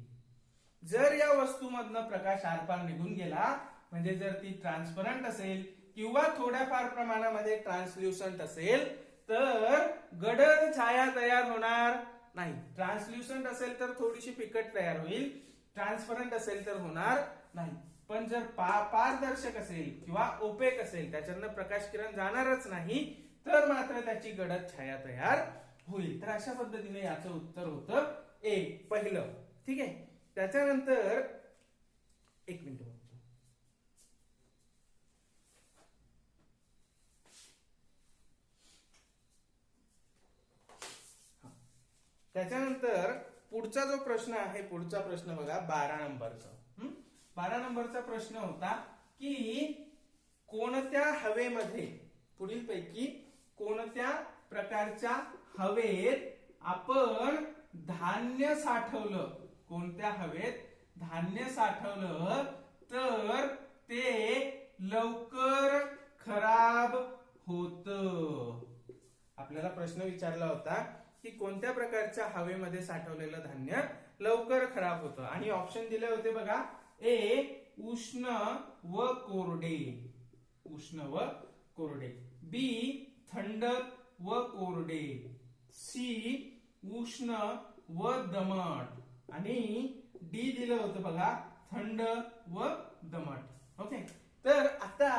जर या वस्तूमधनं प्रकाश आरपार निघून गेला, म्हणजे जर ती ट्रान्सपरंट असेल किंवा थोड्याफार प्रमाणामध्ये ट्रान्सल्युसंट असेल तर गडद छाया तयार होणार नाही. ट्रान्सल्युसंट असेल तर थोडीशी फिकट तयार होईल, ट्रान्सपरंट असेल तर होणार नाही. पण जर पारदर्शक असेल किंवा ओपेक असेल, त्याच्यातनं प्रकाश किरण जाणारच नाही, तर मात्र त्याची गडद छाया तयार होईल. तर अशा पद्धतीने याचं उत्तर होतं ए, पहिलं. ठीक आहे. त्याच्यानंतर एक मिनिट बघतो. त्याच्यानंतर पुढचा जो प्रश्न आहे, पुढचा प्रश्न बघा 12 नंबरचा. 12 नंबरचा प्रश्न होता की कोणत्या हवेमध्ये, पुढील पैकी कोणत्या प्रकारच्या हवेत आपण धान्य साठवलं, कोणत्या हवेत धान्य साठवलं तर ते लवकर खराब होतं. आपल्याला प्रश्न विचारला होता की कोणत्या प्रकारच्या हवेमध्ये साठवलेलं धान्य लवकर खराब होतं. आणि ऑप्शन दिले होते बघा, ए उष्ण व कोरडे, उष्ण व कोरडे. बी थंड व कोरडे. सी उष्ण व दमट. आणि डी दिलं होतं बघा, थंड व दमट. ओके. तर आता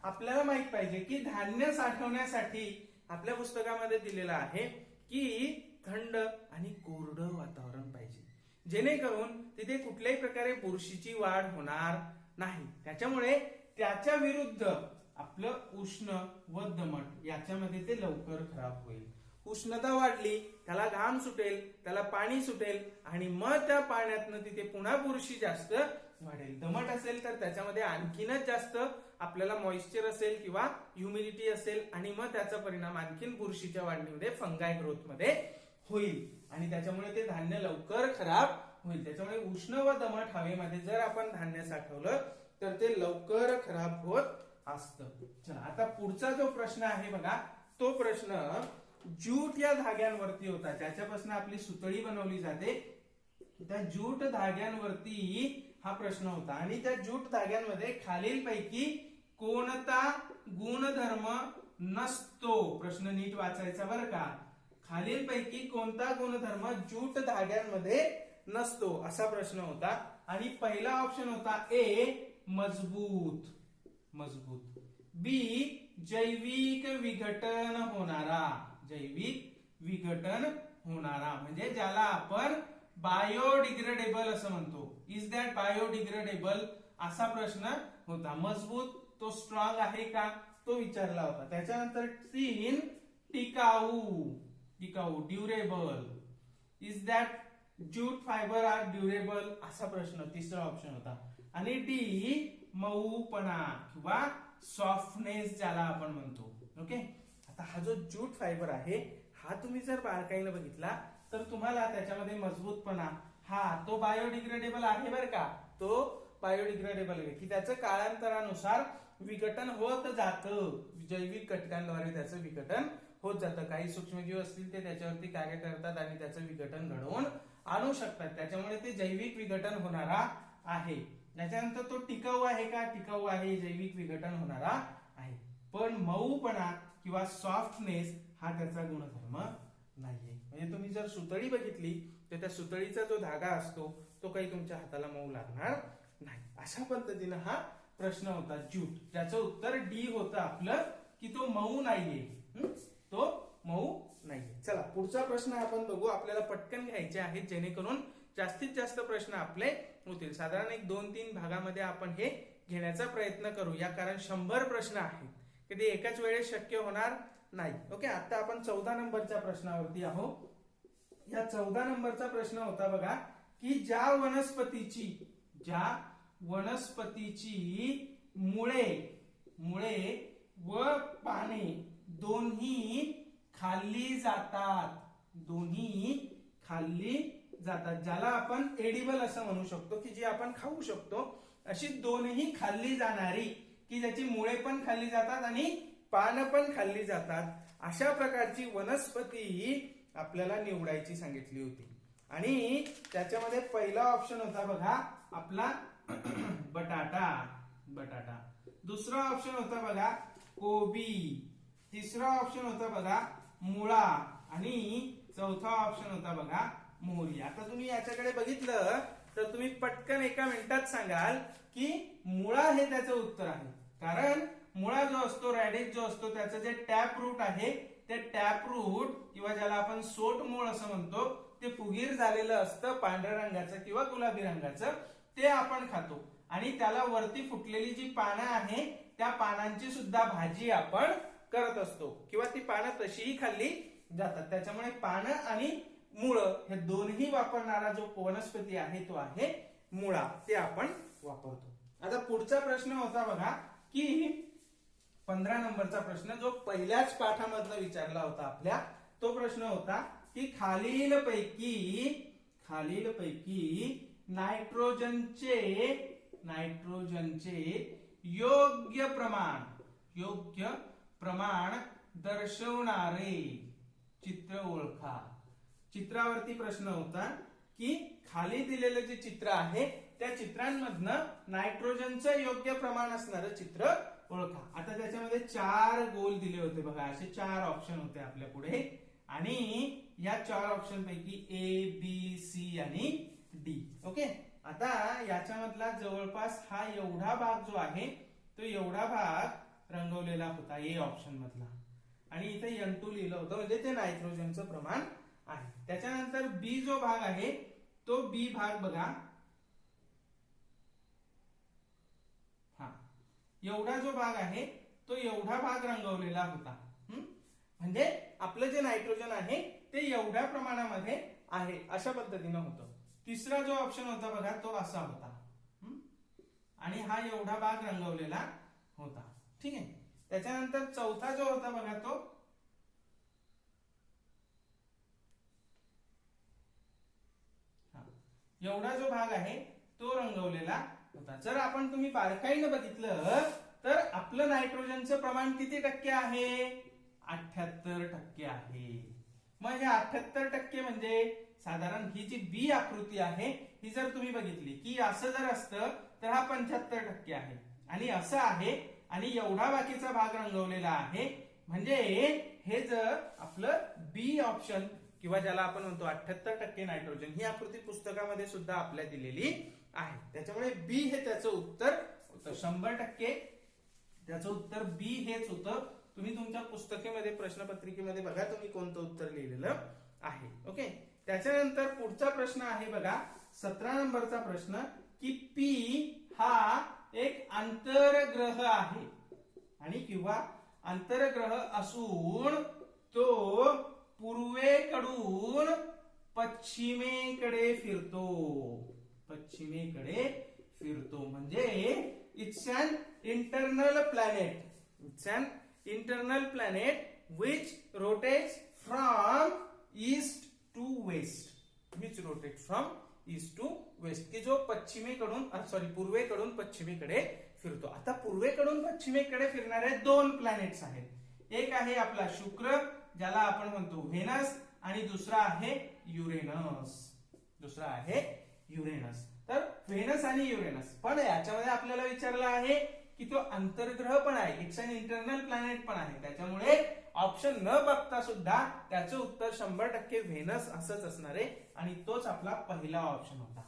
आपल्याला माहित पाहिजे की धान्य साठवण्यासाठी आपल्या पुस्तकामध्ये दिलेलं आहे की थंड आणि कोरडं वातावरण पाहिजे, जेणेकरून तिथे कुठल्याही प्रकारे बुरशीची वाढ होणार नाही. त्याच्यामुळे त्याच्या विरुद्ध आपलं उष्ण व दमट याच्यामध्ये ते लवकर खराब होईल. उष्णता वाढली, त्याला घाम सुटेल, त्याला पाणी सुटेल आणि मग त्या पाण्यातनं तिथे पुन्हा बुरशी जास्त वाढेल. दमट असेल तर त्याच्यामध्ये आणखीनच जास्त आपल्याला मॉइश्चर असेल किंवा ह्युमिडिटी असेल आणि मग त्याचा परिणाम आणखीन बुरशीच्या वाढणीमध्ये, फंगाय ग्रोथ मध्ये होईल आणि त्याच्यामुळे ते धान्य लवकर खराब होईल. त्याच्यामुळे उष्ण व दमट हवेमध्ये जर आपण धान्य साठवलं तर ते लवकर खराब होत असतं. चला, आता पुढचा जो प्रश्न आहे बघा, तो प्रश्न ज्यूट या धाग्यांवरती होता, ज्याच्यापासून आपली सुतळी बनवली जाते. त्या ज्यूट धाग्यांवरती हा प्रश्न होता आणि त्या ज्यूट धाग्यांमध्ये खालीलपैकी कोणता गुणधर्म नसतो. प्रश्न नीट वाचायचा बरं का. खालीलपैकी कोणता गुणधर्म ज्यूट धाग्यांमध्ये नसतो असा प्रश्न होता. आणि पहिला ऑप्शन होता ए मजबूत, मजबूत. बी जैविक विघटन होणारा, जैविक विघटन होणारा, म्हणजे ज्याला आपण बायोडिग्रेडेबल असं म्हणतो. इज दॅट बायोडिग्रेडेबल असा प्रश्न होता. मजबूत, तो स्ट्रॉंग आहे का, तो विचारला होता. त्याच्यानंतर 3 टिकाऊ, टिकाऊ durable. Is that jute fibre are durable असा प्रश्न तिसरा ऑप्शन होता. आणि डी मऊपणा किंवा सॉफ्टनेस ज्याला आपण म्हणतो. ओके. आता हा जो ज्यूट फायबर आहे हा तुम्ही जर बारकाईने बघितला तर तुम्हाला त्याच्यामध्ये मजबूतपणा, हा तो बायोडिग्रेडेबल आहे बरं का, तो बायोडिग्रेडेबल आहे की त्याचं काळांतरानुसार विघटन होत जातं, जैविक घटकांद्वारे त्याचं विघटन होत जातं. काही सूक्ष्मजीव असतील ते त्याच्यावरती कार्य करतात आणि त्याचं विघटन घडवून आणू शकतात. त्याच्यामुळे ते जैविक विघटन होणारा आहे. त्याच्यानंतर तो टिकाऊ आहे का, टिकाऊ आहे, जैविक विघटन होणारा आहे. पण मऊपणा किंवा सॉफ्टनेस हा त्याचा गुणधर्म नाहीये. म्हणजे तुम्ही जर सुतळी बघितली तर त्या सुतळीचा जो धागा असतो तो काही तुमच्या हाताला मऊ लागणार नाही. अशा पद्धतीने हा प्रश्न होता ज्यूट, ज्याचं उत्तर डी होतं आपलं की तो मऊ नाहीये, तो मऊ नाहीये. चला पुढचा प्रश्न आपण बघू. आपल्याला पटकन घ्यायचे आहेत जेणेकरून जास्तीत जास्त प्रश्न आपले होतील. साधारण एक 2-3 भागामध्ये आपण हे घेण्याचा प्रयत्न करूया, कारण 100 प्रश्न आहेत की ते एकाच वेळेस शक्य होणार नाही. ओके, आता आपण 14 नंबरच्या प्रश्नावरती आहोत. या 14 नंबरचा प्रश्न होता बघा की ज्या वनस्पतीची मुळे व पाने दोन्ही खाल्ली जातात, ज्याला आपण एडिबल असं म्हणू शकतो, की जी आपण खाऊ शकतो, अशी दोन्ही खाल्ली जाणारी, की ज्याची मुळे पण खाल्ली जातात आणि पानं पण खाल्ली जातात, अशा प्रकारची वनस्पती आपल्याला निवडायची सांगितली होती. आणि त्याच्यामध्ये पहिला ऑप्शन होता बघा आपला बटाटा, दुसरा ऑप्शन होता बघा कोबी, तिसरा ऑप्शन होता बघा मुळा आणि चौथा ऑप्शन होता बघा मोहरी. आता तुम्ही याच्याकडे बघितलं तर तुम्ही पटकन एका मिनिटात सांगाल की मुळा हे त्याचं उत्तर आहे, कारण मुळा जो असतो, रॅडिश जो असतो, त्याचं जे टॅप रूट आहे ते टॅप रूट किंवा ज्याला आपण सोट मूळ असं म्हणतो, ते फुगीर झालेलं असतं, पांढऱ्या रंगाचं किंवा गुलाबी रंगाचं, ते आपण खातो. आणि त्याला वरती फुटलेली जी पानं आहे त्या पानांची सुद्धा भाजी आपण करत असतो किंवा ती पानं तशीही खाल्ली जातात. त्याच्यामुळे पानं आणि मुळं हे दोन्ही वापरणारा जो वनस्पती आहे तो आहे मुळा, ते आपण वापरतो. आता पुढचा प्रश्न होता बघा की 15 नंबरचा प्रश्न जो पहिल्याच पाठामधनं विचारला होता आपल्या, तो प्रश्न होता की खालीलपैकी नायट्रोजनचे योग्य प्रमाण दर्शवणारे चित्र ओळखा. चित्रावरती प्रश्न होता की खाली दिलेलं जे चित्र आहे त्या चित्रांमधनं नायट्रोजनचं योग्य प्रमाण असणारं चित्र ओळखा. आता त्याच्यामध्ये 4 गोल दिले होते बघा, असे 4 ऑप्शन होते आपल्या पुढे आणि या 4 ऑप्शन पैकी A, B, C आणि D. ओके, आता याच्यामधला जवळपास हा एवढा भाग जो आहे तो एवढा भाग रंगवलेला होता A ऑप्शन मधला, आणि इथे N2 लिहिलं होतं, म्हणजे ते नायट्रोजनचं प्रमाण आहे. त्याच्यानंतर B जो भाग आहे तो B भाग बघा, हा एवढा जो भाग आहे तो एवढा भाग रंगवलेला होता. म्हणजे आपलं जे नायट्रोजन आहे ते एवढ्या प्रमाणामध्ये आहे अशा पद्धतीनं होतं. तिसरा जो ऑप्शन होता बघा तो असा होता आणि हा एवढा भाग रंगवलेला होता. ठीक आहे, त्याच्यानंतर चौथा जो होता बघा तो एवढा जो भाग आहे तो रंगवलेला होता. जर आपण तुम्ही बारकाईनं बघितलं तर आपलं नायट्रोजनचं प्रमाण किती टक्के आहे? 78% आहे. मग हे 78% म्हणजे साधारण ही जी बी आकृती आहे ही जर तुम्ही बघितली की असं जर असतं तर हा 75% आहे आणि असं आहे आणि एवढा बाकीचा भाग रंगवलेला आहे, म्हणजे हे जर आपलं बी ऑप्शन किंवा ज्याला आपण म्हणतो 78% नायट्रोजन, ही आकृती पुस्तकामध्ये सुद्धा आपल्या दिलेली आहे. त्याच्यामुळे बी हे त्याचं उत्तर होतं. 100% त्याचं उत्तर बी हेच होतं. तुम्ही तुमच्या पुस्तकेमध्ये प्रश्नपत्रिकेमध्ये बघा तुम्ही कोणतं उत्तर लिहिलेलं आहे. ओके, त्याच्यानंतर पुढचा प्रश्न आहे बघा 17 नंबरचा प्रश्न की पी हा एक आंतरग्रह आहे आणि किंवा आंतरग्रह असून तो पूर्वेकडून पश्चिमेकडे फिरतो. म्हणजे it's an internal planet which rotates from east to west. की जो पूर्वेकडून पश्चिमेकडे फिरतो. आता पूर्वेकडून पश्चिमेकडे फिरणारे 2 प्लॅनेट्स आहेत. एक आहे आपला शुक्र ज्याला आपण म्हणतो व्हेनस आणि दुसरा आहे युरेनस. तर व्हेनस आणि युरेनस, पण याच्यामध्ये आपल्याला विचारलं आहे की तो आंतरग्रह पण आहे, इट्स अन इंटरनल प्लॅनेट पण आहे. त्याच्यामुळे ऑप्शन न बघता सुद्धा त्याचं उत्तर 100% व्हेनस असंच असणार आहे आणि तोच आपला पहिला ऑप्शन होता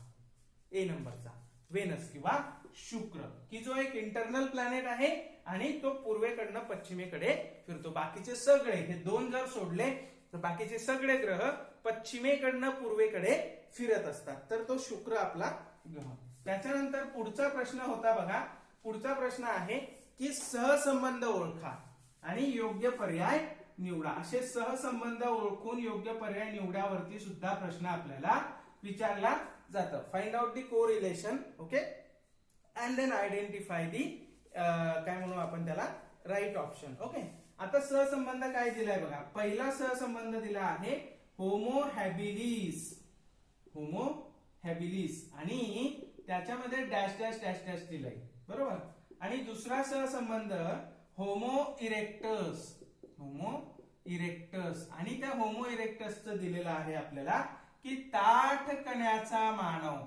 ए नंबरचा, व्हेनस किंवा शुक्र, की जो एक इंटरनल प्लॅनेट आहे आणि तो पूर्वेकडनं पश्चिमेकडे फिरतो. बाकीचे सगळे हे 2 जर सोडले तर बाकीचे सगळे ग्रह पश्चिमेकडनं पूर्वेकडे फिरत असतात, तर तो शुक्र आपला ग्रह. त्याच्यानंतर पुढचा प्रश्न होता बघा. पुढचा प्रश्न आहे की सहसंबंध ओळखा आणि योग्य पर्याय निवडा. असे सहसंबंध ओळखून योग्य पर्याय निवडावरती सुद्धा प्रश्न आपल्याला विचारला जातं. Find out the correlation, okay, and then identify the काय म्हणू आपण त्याला, राईट ऑप्शन. ओके, आता सहसंबंध काय दिलाय बघा. पहिला सहसंबंध दिला आहे होमो हॅबिलिस. होमो हॅबिलिस आणि त्याच्यामध्ये डॅश डॅश डॅश डॅश दिलाय, बरोबर. आणि दुसरा सहसंबंध होमो इरेक्टस. होमो इरेक्टस आणि त्या होमो इरेक्टसचं दिलेलं आहे आपल्याला की ताठ कण्याचा मानव.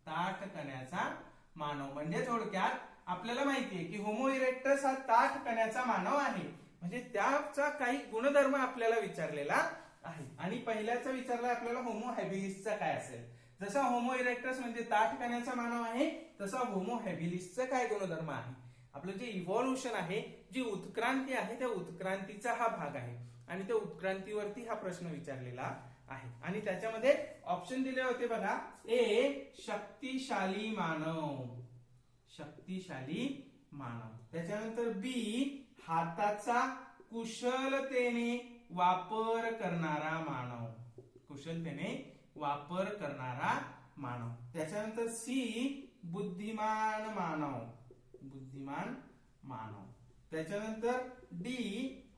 ताठ कण्याचा मानव म्हणजे थोडक्यात आपल्याला माहितीये की होमो इरेक्टस हा ताठ कण्याचा मानव आहे, म्हणजे त्याचा काही गुणधर्म आपल्याला विचारलेला आहे. आणि पहिल्याचा विचारला आपल्याला होमो हॅबिलिसचा काय असेल. जसा होमो इरेक्टस म्हणजे ताठ कण्याचा मानव आहे, तसा होमो हॅबिलिसचा काय गुणधर्म आहे. आपलं जे इव्हॉल्युशन आहे, जी उत्क्रांती आहे, त्या उत्क्रांतीचा हा भाग आहे आणि त्या उत्क्रांतीवरती हा प्रश्न विचारलेला आहे. आणि त्याच्यामध्ये ऑप्शन दिले होते बघा. ए शक्तिशाली मानव. शक्तिशाली मानव. त्याच्यानंतर बी हाताचा कुशलतेने वापर करणारा मानव. कुशलतेने वापर करणारा मानव. त्याच्यानंतर सी बुद्धिमान मानव. बुद्धिमान मानव. त्याच्यानंतर डी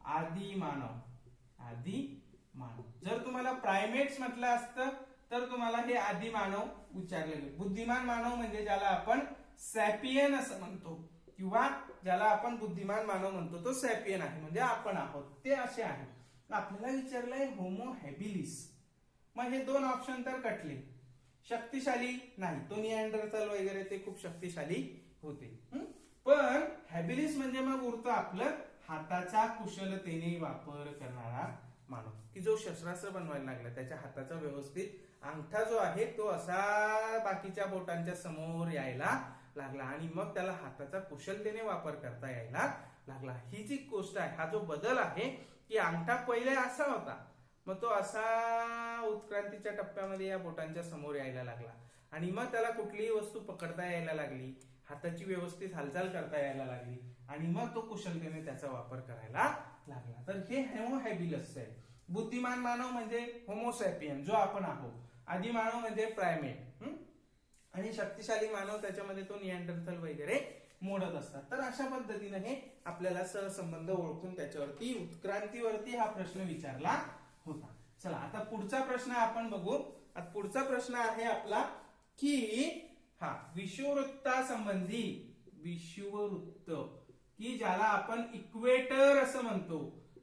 आदी मानव. आदी मानव. जर तुम्हाला प्रायमेट्स म्हटलं असतं तर तुम्हाला हे आदी मानव विचारलेले. बुद्धिमान मानव म्हणजे ज्याला आपण सॅपियन असं म्हणतो किंवा ज्याला आपण बुद्धिमान मानव म्हणतो तो सॅपियन आहे, म्हणजे आपण आहोत, ते असे आहे. आपल्याला विचारलंय होमो हॅबिलिस. मग हे दोन ऑप्शन तर कटले. शक्तिशाली नाही, तो निअँडरथल वगैरे ते खूप शक्तिशाली होते. पण हॅबिलिस म्हणजे मग उरतं आपलं हाताचा कुशलतेने वापर करणारा मानव, की जो शस्त्रास्त्र बनवायला लागला त्याच्या हाताचा व्यवस्थित अंगठा जो आहे तो असा बाकीच्या बोटांच्या समोर यायला लागला आणि मग त्याला हाताचा कुशलतेने वापर करता यायला लागला. ही जी गोष्ट आहे, हा जो बदल आहे की अंगठा पहिले असा होता, मग तो असा उत्क्रांतीच्या टप्प्यामध्ये या बोटांच्या समोर यायला लागला आणि मग त्याला कुठलीही वस्तू पकडता यायला लागली, हाताची व्यवस्थित हालचाल करता यायला लागली आणि मग तो कुशलतेने त्याचा वापर करायला लागला. तर हे होमो हॅबिलिस आहे. बुद्धिमान मानव म्हणजे होमोसॅपियन जो आपण आहोत. आदी मानव म्हणजे प्रायमेट आणि शक्तिशाली मानव त्याच्यामध्ये तो निअँडरथल वगैरे मोडत असतात. तर अशा पद्धतीने हे आपल्याला सहसंबंध ओळखून त्याच्यावरती उत्क्रांतीवरती हा प्रश्न विचारला होता. चला आता पुढचा प्रश्न आपण बघू. आता पुढचा प्रश्न आहे आपला की विषुववृत्तासंबंधी, विषुववृत्त की ज्याला आपण इक्वेटर असं म्हणतो,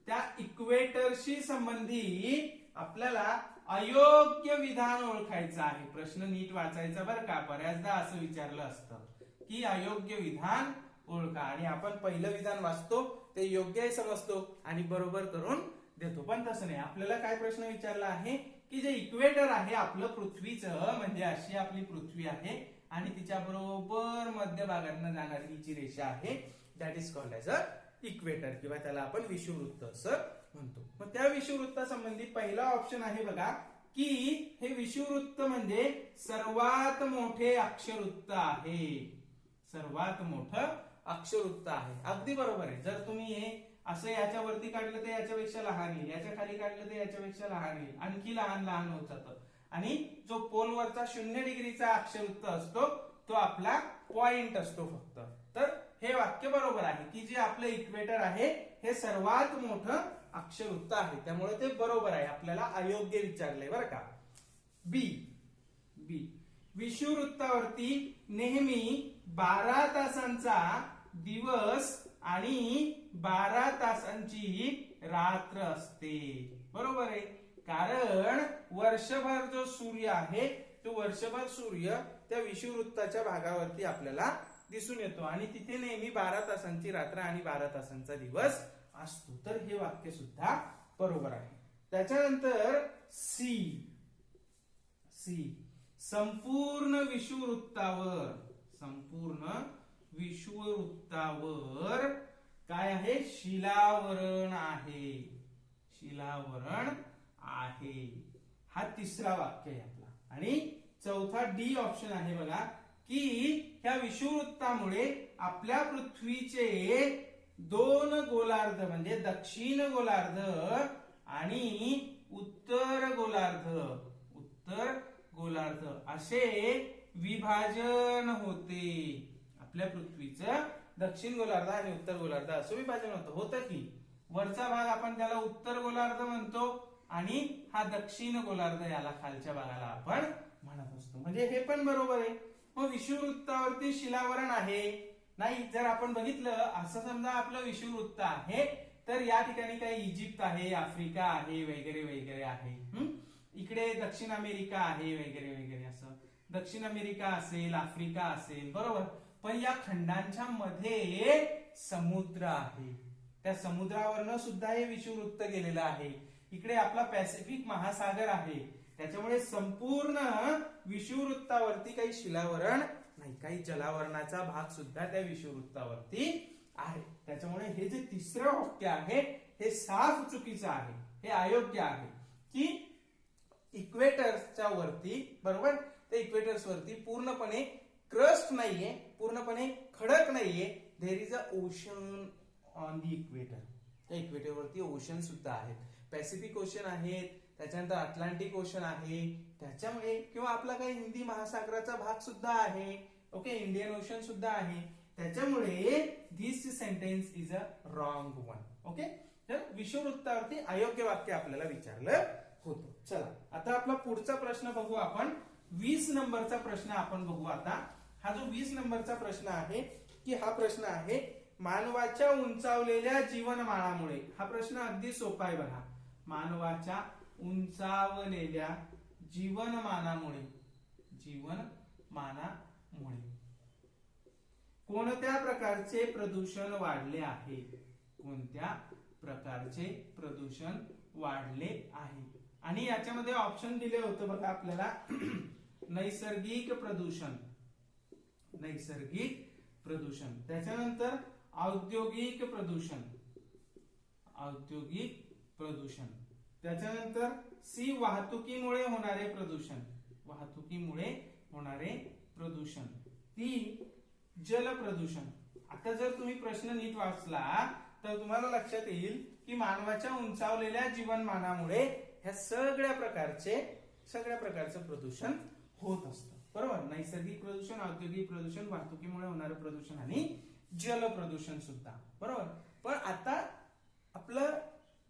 त्या इक्वेटरशी संबंधी आपल्याला अयोग्य विधान ओळखायचं आहे. प्रश्न नीट वाचायचा बरं का. बऱ्याचदा असं विचारलं असतं की अयोग्य विधान ओळखा आणि आपण पहिलं विधान वाचतो, ते योग्य आहे समजतो आणि बरोबर करून देतो. पण तसं नाही. आपल्याला काय प्रश्न विचारला आहे की जे इक्वेटर आहे आपलं पृथ्वीचं, म्हणजे अशी आपली पृथ्वी आहे आणि तिच्या बरोबर मध्यभागातनं जाणारी जी रेषा आहे that is called as a equator किंवा त्याला आपण विषुववृत्त असं म्हणतो. मग त्या विषुववृत्तासंबंधी पहिला ऑप्शन आहे बघा की हे विषुववृत्त म्हणजे सर्वात मोठे अक्षवृत्त आहे. सर्वात मोठं अक्षवृत्त आहे. अगदी बरोबर आहे. जर तुम्ही हे असं याच्यावरती काढलं तर याच्यापेक्षा लहान येईल, याच्या खाली काढलं तर याच्यापेक्षा लहान येईल, आणखी लहान लहान होत जातं. आणि जो पोलवरचा 0 डिग्रीचा अक्षवृत्त असतो तो आपला पॉइंट असतो फक्त. तर हे वाक्य बरोबर आहे की जे आपलं इक्वेटर आहे हे सर्वात मोठं अक्षवृत्त आहे, त्यामुळे ते बरोबर आहे. आपल्याला अयोग्य विचारले बरं का. बी बी विषुववृत्तावरती नेहमी 12 तासांचा दिवस आणि 12 तासांची रात्र असते. बरोबर आहे. कारण वर्षभर जो सूर्य आहे तो वर्षभर सूर्य त्या विषुववृत्ताच्या भागावरती आपल्याला दिसून येतो आणि तिथे नेहमी 12 तासांची रात्र आणि 12 तासांचा दिवस असतो. तर हे वाक्य सुद्धा बरोबर आहे. त्याच्यानंतर सी सी संपूर्ण विषुववृत्तावर, संपूर्ण विषुववृत्तावर काय आहे, शिलावरण आहे. शिलावरण आहे. हा तिसरा वाक्य आहे आपला. आणि चौथा डी ऑप्शन आहे बघा, की ह्या विषुववृत्तामुळे आपल्या पृथ्वीचे दोन गोलार्ध म्हणजे दक्षिण गोलार्ध आणि उत्तर गोलार्ध असे विभाजन होते. आपल्या पृथ्वीचं दक्षिण गोलार्ध आणि उत्तर गोलार्ध असं विभाजन होतं की वरचा भाग आपण त्याला उत्तर गोलार्ध म्हणतो आणि हा दक्षिण गोलार्ध याला खालच्या भागाला आपण म्हणत असतो. म्हणजे हे पण बरोबर आहे. मग विषुववृत्तावरती शिलावरण आहे नाही, जर आपण बघितलं असं समजा आपलं विषुववृत्त आहे तर या ठिकाणी काही इजिप्त आहे, आफ्रिका आहे, वगैरे वगैरे आहे. इकडे दक्षिण अमेरिका आहे, वगैरे वगैरे. असं दक्षिण अमेरिका असेल, आफ्रिका असेल, बरोबर. पण या खंडांच्या मध्ये समुद्र आहे, त्या समुद्रावरनं सुद्धा हे विषुववृत्त गेलेलं आहे. इकडे आपला पॅसिफिक महासागर आहे, त्याच्यामुळे संपूर्ण विषुववृत्तावरती काही शिलावरण नाही, काही जलावरणाचा भाग सुद्धा त्या विषुववृत्तावरती आहे. त्याच्यामुळे हे जे तिसरं वाक्य आहे हे साफ चुकीचं आहे, हे अयोग्य आहे. की इक्वेटरच्या वरती, बरोबर, त्या इक्वेटर्स वरती पूर्णपणे क्रस्ट नाहीये, पूर्णपणे खडक नाहीये. There is a ocean on the equator. त्या इक्वेटर वरती ओशन सुद्धा आहेत, पॅसिफिक ओशन आहेत, त्याच्यानंतर अटलांटिक ओशन आहे, त्याच्यामुळे किंवा आपला काही हिंदी महासागराचा भाग सुद्धा आहे. ओके, इंडियन ओशन सुद्धा आहे. त्याच्यामुळे this sentence is a wrong one. Okay, तर विषुववृत्तावरती अयोग्य वाक्य आपल्याला विचारलं होतं. चला आता आपला पुढचा प्रश्न बघू आपण. 20 नंबरचा प्रश्न आपण बघू आता. हा जो 20 नंबरचा प्रश्न आहे की हा प्रश्न आहे मानवाच्या उंचावलेल्या जीवनमानामुळे. हा प्रश्न अगदी सोपा आहे बघा. मानवाच्या उंचावलेल्या जीवनमानामुळे कोणत्या प्रकारचे प्रदूषण वाढले आहे? कोणत्या प्रकारचे प्रदूषण वाढले आहे? आणि याच्यामध्ये ऑप्शन दिले होते बघा आपल्याला. नैसर्गिक प्रदूषण, त्याच्यानंतर औद्योगिक प्रदूषण, त्याच्यानंतर सी वाहतुकीमुळे होणारे प्रदूषण, ती जल प्रदूषण. आता जर तुम्ही प्रश्न नीट वाचला तर तुम्हाला लक्षात येईल की मानवाच्या उंचावलेल्या जीवनमानामुळे ह्या सगळ्या प्रकारचं प्रदूषण होत असतं, बरोबर. नैसर्गिक प्रदूषण, औद्योगिक प्रदूषण, वाहतुकीमुळे होणारे प्रदूषण आणि जल प्रदूषण सुद्धा, बरोबर. पण आता आपलं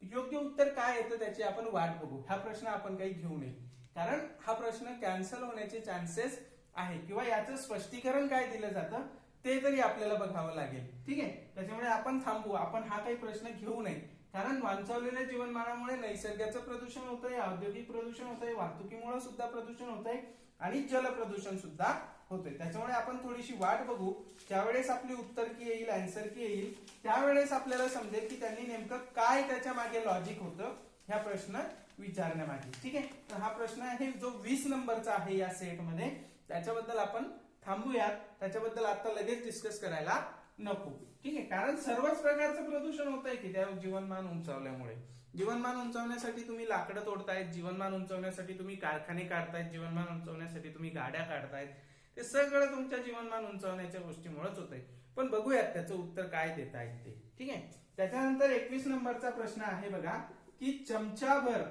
योग्य उत्तर काय येतं त्याची आपण वाट बघू. हा प्रश्न आपण काही घेऊ नये, कारण हा प्रश्न कॅन्सल होण्याचे चान्सेस आहे किंवा याचं स्पष्टीकरण काय दिलं जातं ते तरी आपल्याला बघावं लागेल. ठीक आहे, त्याच्यामुळे आपण थांबू. आपण हा काही प्रश्न घेऊ नये, कारण वांछवलेल्या जीवनमानामुळे नैसर्गाचं प्रदूषण होतंय, औद्योगिक प्रदूषण होतंय, वाहतुकीमुळे सुद्धा प्रदूषण होतंय आणि जल प्रदूषण सुद्धा होतंय. त्याच्यामुळे आपण थोडीशी वाट बघू. ज्यावेळेस आपली उत्तर की येईल, आन्सर की येईल, त्यावेळेस आपल्याला समजेल की त्यांनी नेमकं काय त्याच्या मागे लॉजिक होतं ह्या प्रश्न विचारण्यामागे. ठीक आहे, तर हा प्रश्न आहे जो 20 नंबरचा आहे या सेटमध्ये. त्याच्याबद्दल आपण थांबूयात, त्याच्याबद्दल आता लगेच डिस्कस करायला नको. ठीक आहे, कारण सर्वच प्रकारचं प्रदूषण होत आहे की त्या जीवनमान उंचावल्यामुळे. जीवनमान उंचावण्यासाठी तुम्ही लाकडं तोडतायत, जीवनमान उंचावण्यासाठी तुम्ही कारखाने काढतायत, जीवनमान उंचावण्यासाठी तुम्ही गाड्या काढतायत. ते सगळं तुमच्या जीवनमान उंचावण्याच्या गोष्टीमुळेच होत आहे. पण बघूयात त्याचं उत्तर काय देत आहेत ते. ठीक आहे, त्याच्यानंतर 21 नंबरचा प्रश्न आहे बघा की चमचाभर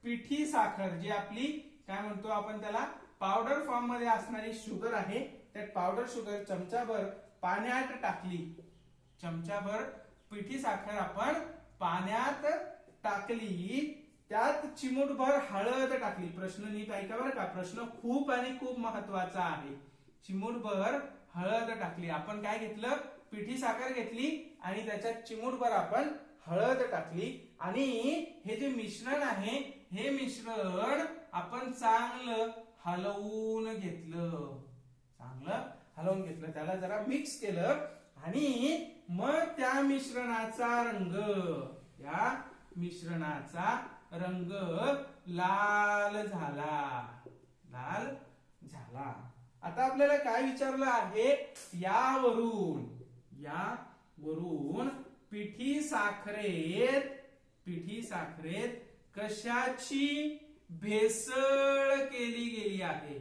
पिठी साखर, जी आपली काय म्हणतो आपण त्याला पावडर फॉर्म मध्ये असणारी शुगर आहे, त्या पावडर शुगर चमचाभर पाण्यात टाकली. चमचाभर पिठी साखर आपण पाण्यात टाकली, त्यात चिमूटभर हळद टाकली. प्रश्न नीट ऐका बरं का, प्रश्न खूप आणि खूप महत्वाचा आहे. चिमूटभर हळद टाकली. आपण काय घेतलं? पिठी साखर घेतली आणि त्याच्यात चिमूटभर आपण हळद टाकली आणि हे जे मिश्रण आहे हे मिश्रण आपण चांगलं हलवून घेतलं, त्याला जरा मिक्स केलं आणि मग त्या मिश्रणाचा रंग लाल झाला. आता आपल्याला काय विचारलं आहे? यावरून पिठी साखरेत कशाची भेसळ केली गेली आहे,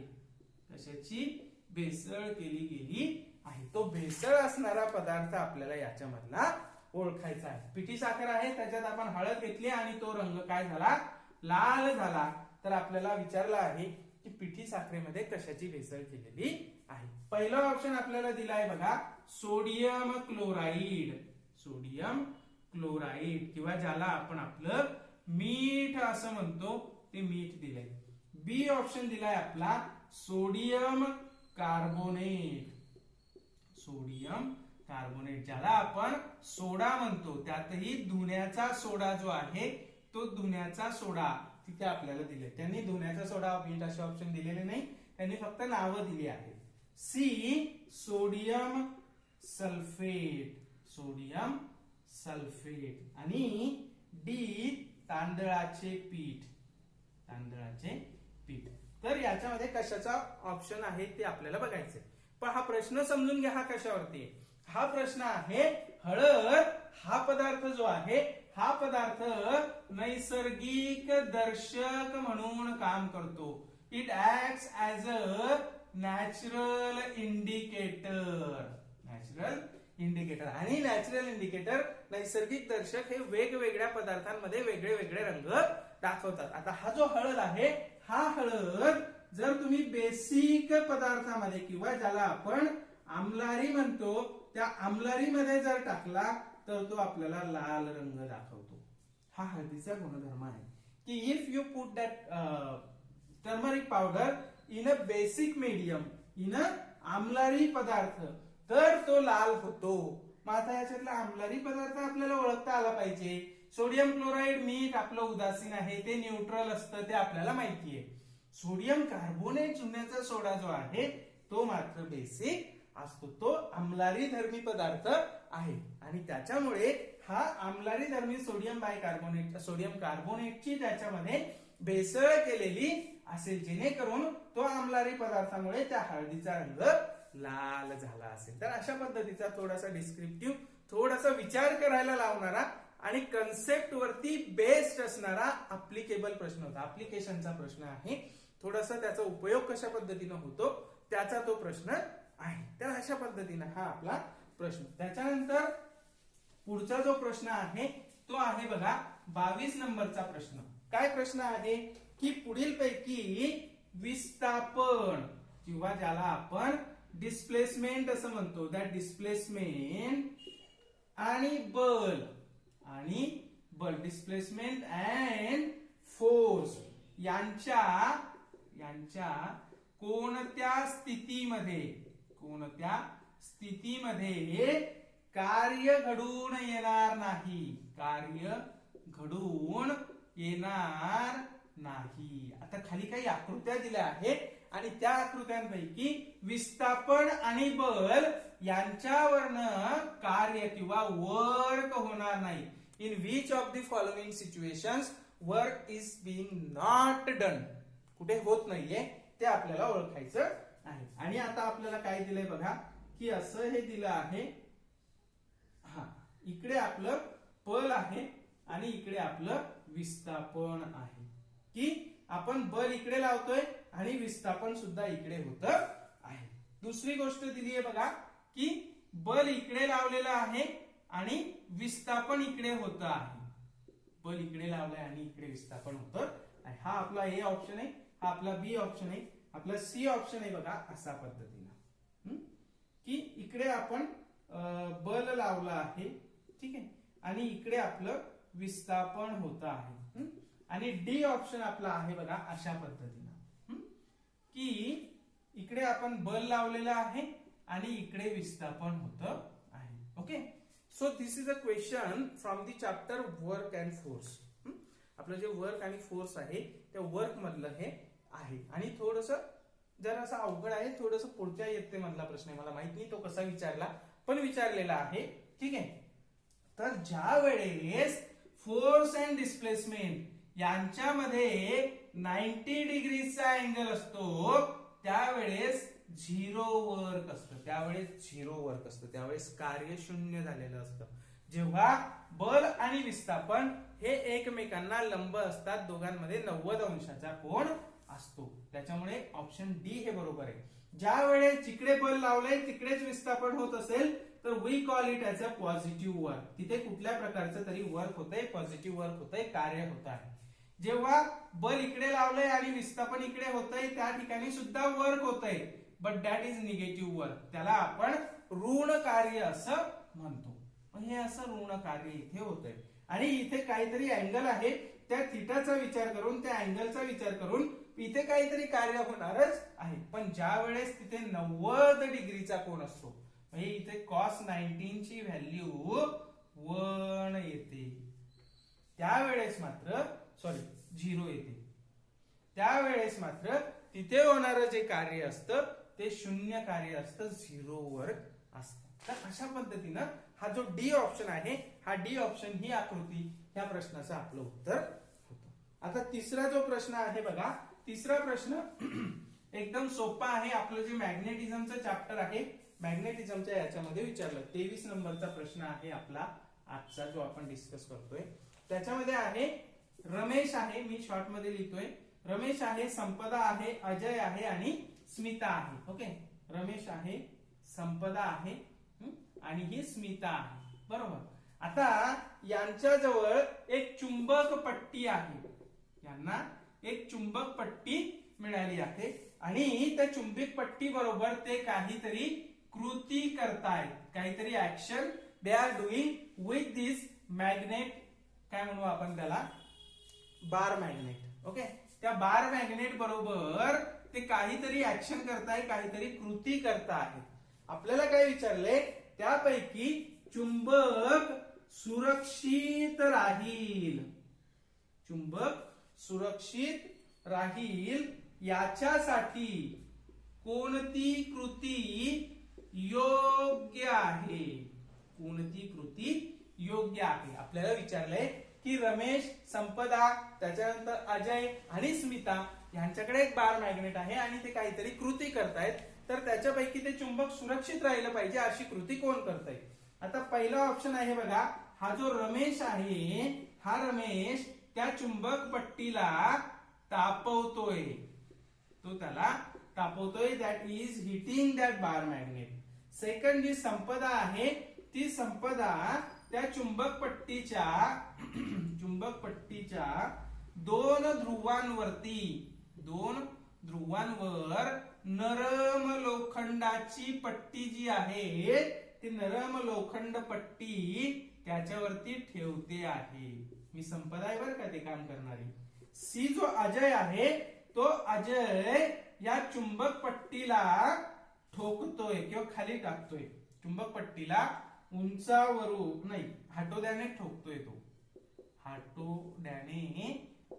कशाची भेसळ केली गेली आहे. तो भेसळ असणारा पदार्थ आपल्याला याच्यामधला ओळखायचा आहे. पिठी साखर आहे, त्याच्यात आपण हळद घेतली आणि तो रंग काय झाला, लाल झाला. तर आपल्याला विचारलं आहे की पिठी साखरेमध्ये कशाची भेसळ केलेली आहे. पहिला ऑप्शन आपल्याला दिला आहे बघा, सोडियम क्लोराईड. सोडियम क्लोराईड किंवा ज्याला आपण आपलं मीठ असं म्हणतो ते मीठ दिलंय. बी ऑप्शन दिलाय आपला सोडियम कार्बोनेट. सोडियम कार्बोनेट ज्याला आपण सोडा म्हणतो, त्यातही धुण्याचा सोडा जो आहे तो धुण्याचा सोडा तिथे आपल्याला दिले. त्यांनी धुण्याचा सोडा मीठ असे ऑप्शन दिलेले नाही, त्यांनी फक्त नावं दिली आहेत. C sodium sulphate. Sodium sulphate. आणि डी तांदळाचे पीठ. तांदळाचे पीठ. तर याच्यामध्ये कशाचा ऑप्शन आहे ते आपल्याला बघायचंय. पण हा प्रश्न समजून घ्या, हा कशावरती आहे. हा प्रश्न आहे हळद हा पदार्थ जो आहे, हा पदार्थ नैसर्गिक दर्शक म्हणून काम करतो. It acts as a natural indicator. Natural indicator. आणि नॅचरल इंडिकेटर, नैसर्गिक दर्शक हे वेगवेगळ्या पदार्थांमध्ये वेगळे वेगळे रंग दाखवतात. आता हा जो हळद आहे, हा हळद जर तुम्ही बेसिक पदार्थामध्ये किंवा ज्याला आपण आमलारी म्हणतो त्या आमलारीमध्ये जर टाकला तर तो आपल्याला लाल रंग दाखवतो. हा हळदीचा गुणधर्म आहे की if you put that turmeric powder in a basic medium, in a आमलारी पदार्थ, तर तो लाल होतो. मग आता याच्यातला आमलारी पदार्थ आपल्याला ओळखता आला पाहिजे. सोडियम क्लोराईड मीठ आपलं उदासीन आहे, ते न्यूट्रल असतं, ते आपल्याला माहिती आहे. सोडियम कार्बोनेट चुन्याचा सोडा जो आहे तो मात्र बेसिक असतो, तो आम्लारी धर्मी पदार्थ आहे. आणि त्याच्यामुळे हा आम्लारी धर्मी सोडियम बायकार्बोनेट, सोडियम कार्बोनेटची त्याच्यामध्ये भेसळ केलेली असेल, जेणेकरून तो आम्लारी पदार्थामुळे त्या हळदीचा रंग लाल झाला असेल. तर अशा पद्धतीचा थोडासा डिस्क्रिप्टिव्ह, थोडासा विचार करायला लावणारा आणि कन्सेप्ट वरती बेस्ड असणारा अप्लिकेबल प्रश्न होता. अप्लिकेशनचा प्रश्न आहे, थोडासा त्याचा उपयोग कशा पद्धतीने होतो त्याचा तो प्रश्न आहे. तर अशा पद्धतीने हा आपला प्रश्न. त्याच्यानंतर पुढचा जो प्रश्न आहे तो आहे बघा 22 नंबरचा प्रश्न. काय प्रश्न आहे की पुढील पैकी विस्थापन किंवा ज्याला आपण डिस्प्लेसमेंट असं म्हणतो, त्या डिस्प्लेसमेंट आणि बल डिस्प्लेसमेंट अँड फोर्स यांच्या कोणत्या स्थितीमध्ये कार्य घडून येणार नाही. कार्य घडून येणार नाही. आता खाली काही आकृत्या दिल्या आहेत आणि त्या आकृत्यांपैकी विस्थापन आणि बल यांच्यावरनं कार्य किंवा वर्क होणार नाही. In which of the following situations work is being not done. कुठे होत नाहीये ते आपल्याला ओळखायचं आहे. आणि आता आपल्याला काय दिलंय बघा की असं हे दिलं आहे, हा इकडे आपलं बल आहे आणि इकडे आपलं विस्थापन आहे, की आपण बल इकडे लावतोय आणि विस्थापन सुद्धा इकडे होत आहे. दुसरी गोष्ट दिली आहे बघा की बल इकडे लावलेलं आहे आणि विस्थापन इकडे होत आहे. बल इकडे लावलंय आणि इकडे विस्थापन होतं. हा आपला ए ऑप्शन आहे, हा आपला बी ऑप्शन आहे, आपला सी ऑप्शन आहे बघा अशा पद्धतीने की इकडे आपण बल लावलं आहे, ठीक आहे, आणि इकडे आपलं विस्थापन होत आहे. आणि डी ऑप्शन आपला आहे बघा अशा पद्धतीने की इकडे आपण बल लावलेलं आहे आणि इकडे विस्थापन होत आहे. Okay, so this is a question from the chapter work and force. आपलं जे वर्क आणि फोर्स आहे त्या वर्क मधलं हे आहे. आणि थोडस जरा असं अवघड आहे, थोडस पुढच्या इयत्ते मधला प्रश्न आहे, मला माहित नाही तो कसा विचारला, पण विचारलेला आहे, ठीक आहे. तर ज्या वेळेस फोर्स अँड डिस्प्लेसमेंट यांच्यामध्ये 90 डिग्रीचा अँगल असतो त्यावेळेस झिरो वर्क असतं, त्यावेळेस कार्य शून्य झालेलं असतं. जेव्हा बल आणि विस्थापन हे एकमेकांना लंब असतात, दोघांमध्ये 90 अंशाचा कोन असतो. त्याच्यामुळे ऑप्शन डी हे बरोबर आहे. ज्या वेळेस जिकडे बल लावलंय तिकडेच विस्थापन होत असेल तर we call it as a positive work. तिथे कुठल्या प्रकारचं तरी वर्क होतंय, पॉझिटिव्ह वर्क होतंय, कार्य होत आहे. जेव्हा बल इकडे लावलंय आणि विस्थापन इकडे होतंय त्या ठिकाणी सुद्धा वर्क होतंय, but that is negative work. त्याला आपण ऋण कार्य असं म्हणतो. हे असं ऋण कार्य इथे होतंय आणि इथे काहीतरी अँगल आहे, त्या थिटाचा विचार करून, त्या अँगलचा विचार करून इथे काहीतरी कार्य होणारच आहे. पण ज्या वेळेस तिथे 90 डिग्रीचा कोन असतो, म्हणजे इथे cos 19 ची व्हॅल्यू 1 येते, त्यावेळेस मात्र 0 येते. त्यावेळेस मात्र तिथे होणारं जे कार्य असतं ते शून्य कार्य असतं, 0 वर असतं. तर अशा पद्धतीनं हा जो डी ऑप्शन आहे, हा डी ऑप्शन ही आकृती ह्या प्रश्नाचं आपलं उत्तर होतं. आता तिसरा जो प्रश्न आहे बघा, तिसरा प्रश्न एकदम सोपा आहे. आपलं जे मॅग्नेटिझमचं चॅप्टर आहे, मॅग्नेटिझमच्या याच्यामध्ये विचारलं. 23 नंबरचा प्रश्न आहे आपला आजचा जो आपण डिस्कस करतोय. त्याच्यामध्ये आहे रमेश आहे, मी शॉर्ट मध्ये लिहितोय. रमेश आहे, संपदा आहे, अजय आहे आणि स्मिता आहे. ओके, रमेश आहे, संपदा आहे आणि ही स्मिता आहे. बरोबर. आता यांच्याजवळ एक चुंबक पट्टी आहे, यांना एक चुंबक पट्टी मिळाली आहे आणि त्या चुंबक पट्टी बरोबर ते काहीतरी कृती करतायत, काहीतरी action they are doing with this magnet. काय म्हणू आपण त्याला, बार मॅग्नेट. ओके, त्या बार मॅग्नेट बरोबर ते काहीतरी ऍक्शन करताय, काहीतरी कृती करतायत. आपल्याला काय विचारलंय, त्यापैकी चुंबक सुरक्षित राहील, चुंबक सुरक्षित राहील याच्यासाठी कोणती कृती योग्य आहे, कोणती कृती योग्य आहे. आपल्याला विचारलंय की रमेश, संपदा, त्याच्यानंतर अजय आणि स्मिता यांच्याकडे एक बार मॅग्नेट आहे आणि ते काहीतरी कृती करतायत, तर त्याच्यापैकी ते चुंबक सुरक्षित राहिलं पाहिजे अशी कृती कोण करतंय. आता पहिला ऑप्शन आहे बघा, हा जो रमेश आहे, हा रमेश त्या चुंबक पट्टीला तापवतोय, तो त्याला तापवतोय, that is heating that bar magnet. Second जी संपदा आहे, ती संपदा त्या चुंबक पट्टीच्या दोन ध्रुवांवर नरम लोखंडाची पट्टी जी आहे, ती नरम लोखंड पट्टी त्याच्यावरती ठेवते आहे. मी संपदा आहे बरं का ते काम करणारी. सी जो अजय आहे, तो अजय या चुंबक पट्टीला ठोकतोय किंवा खाली टाकतोय, चुंबक पट्टीला उंचावरून नाही, हातोड्याने ठोकतोय, तो हातोड्याने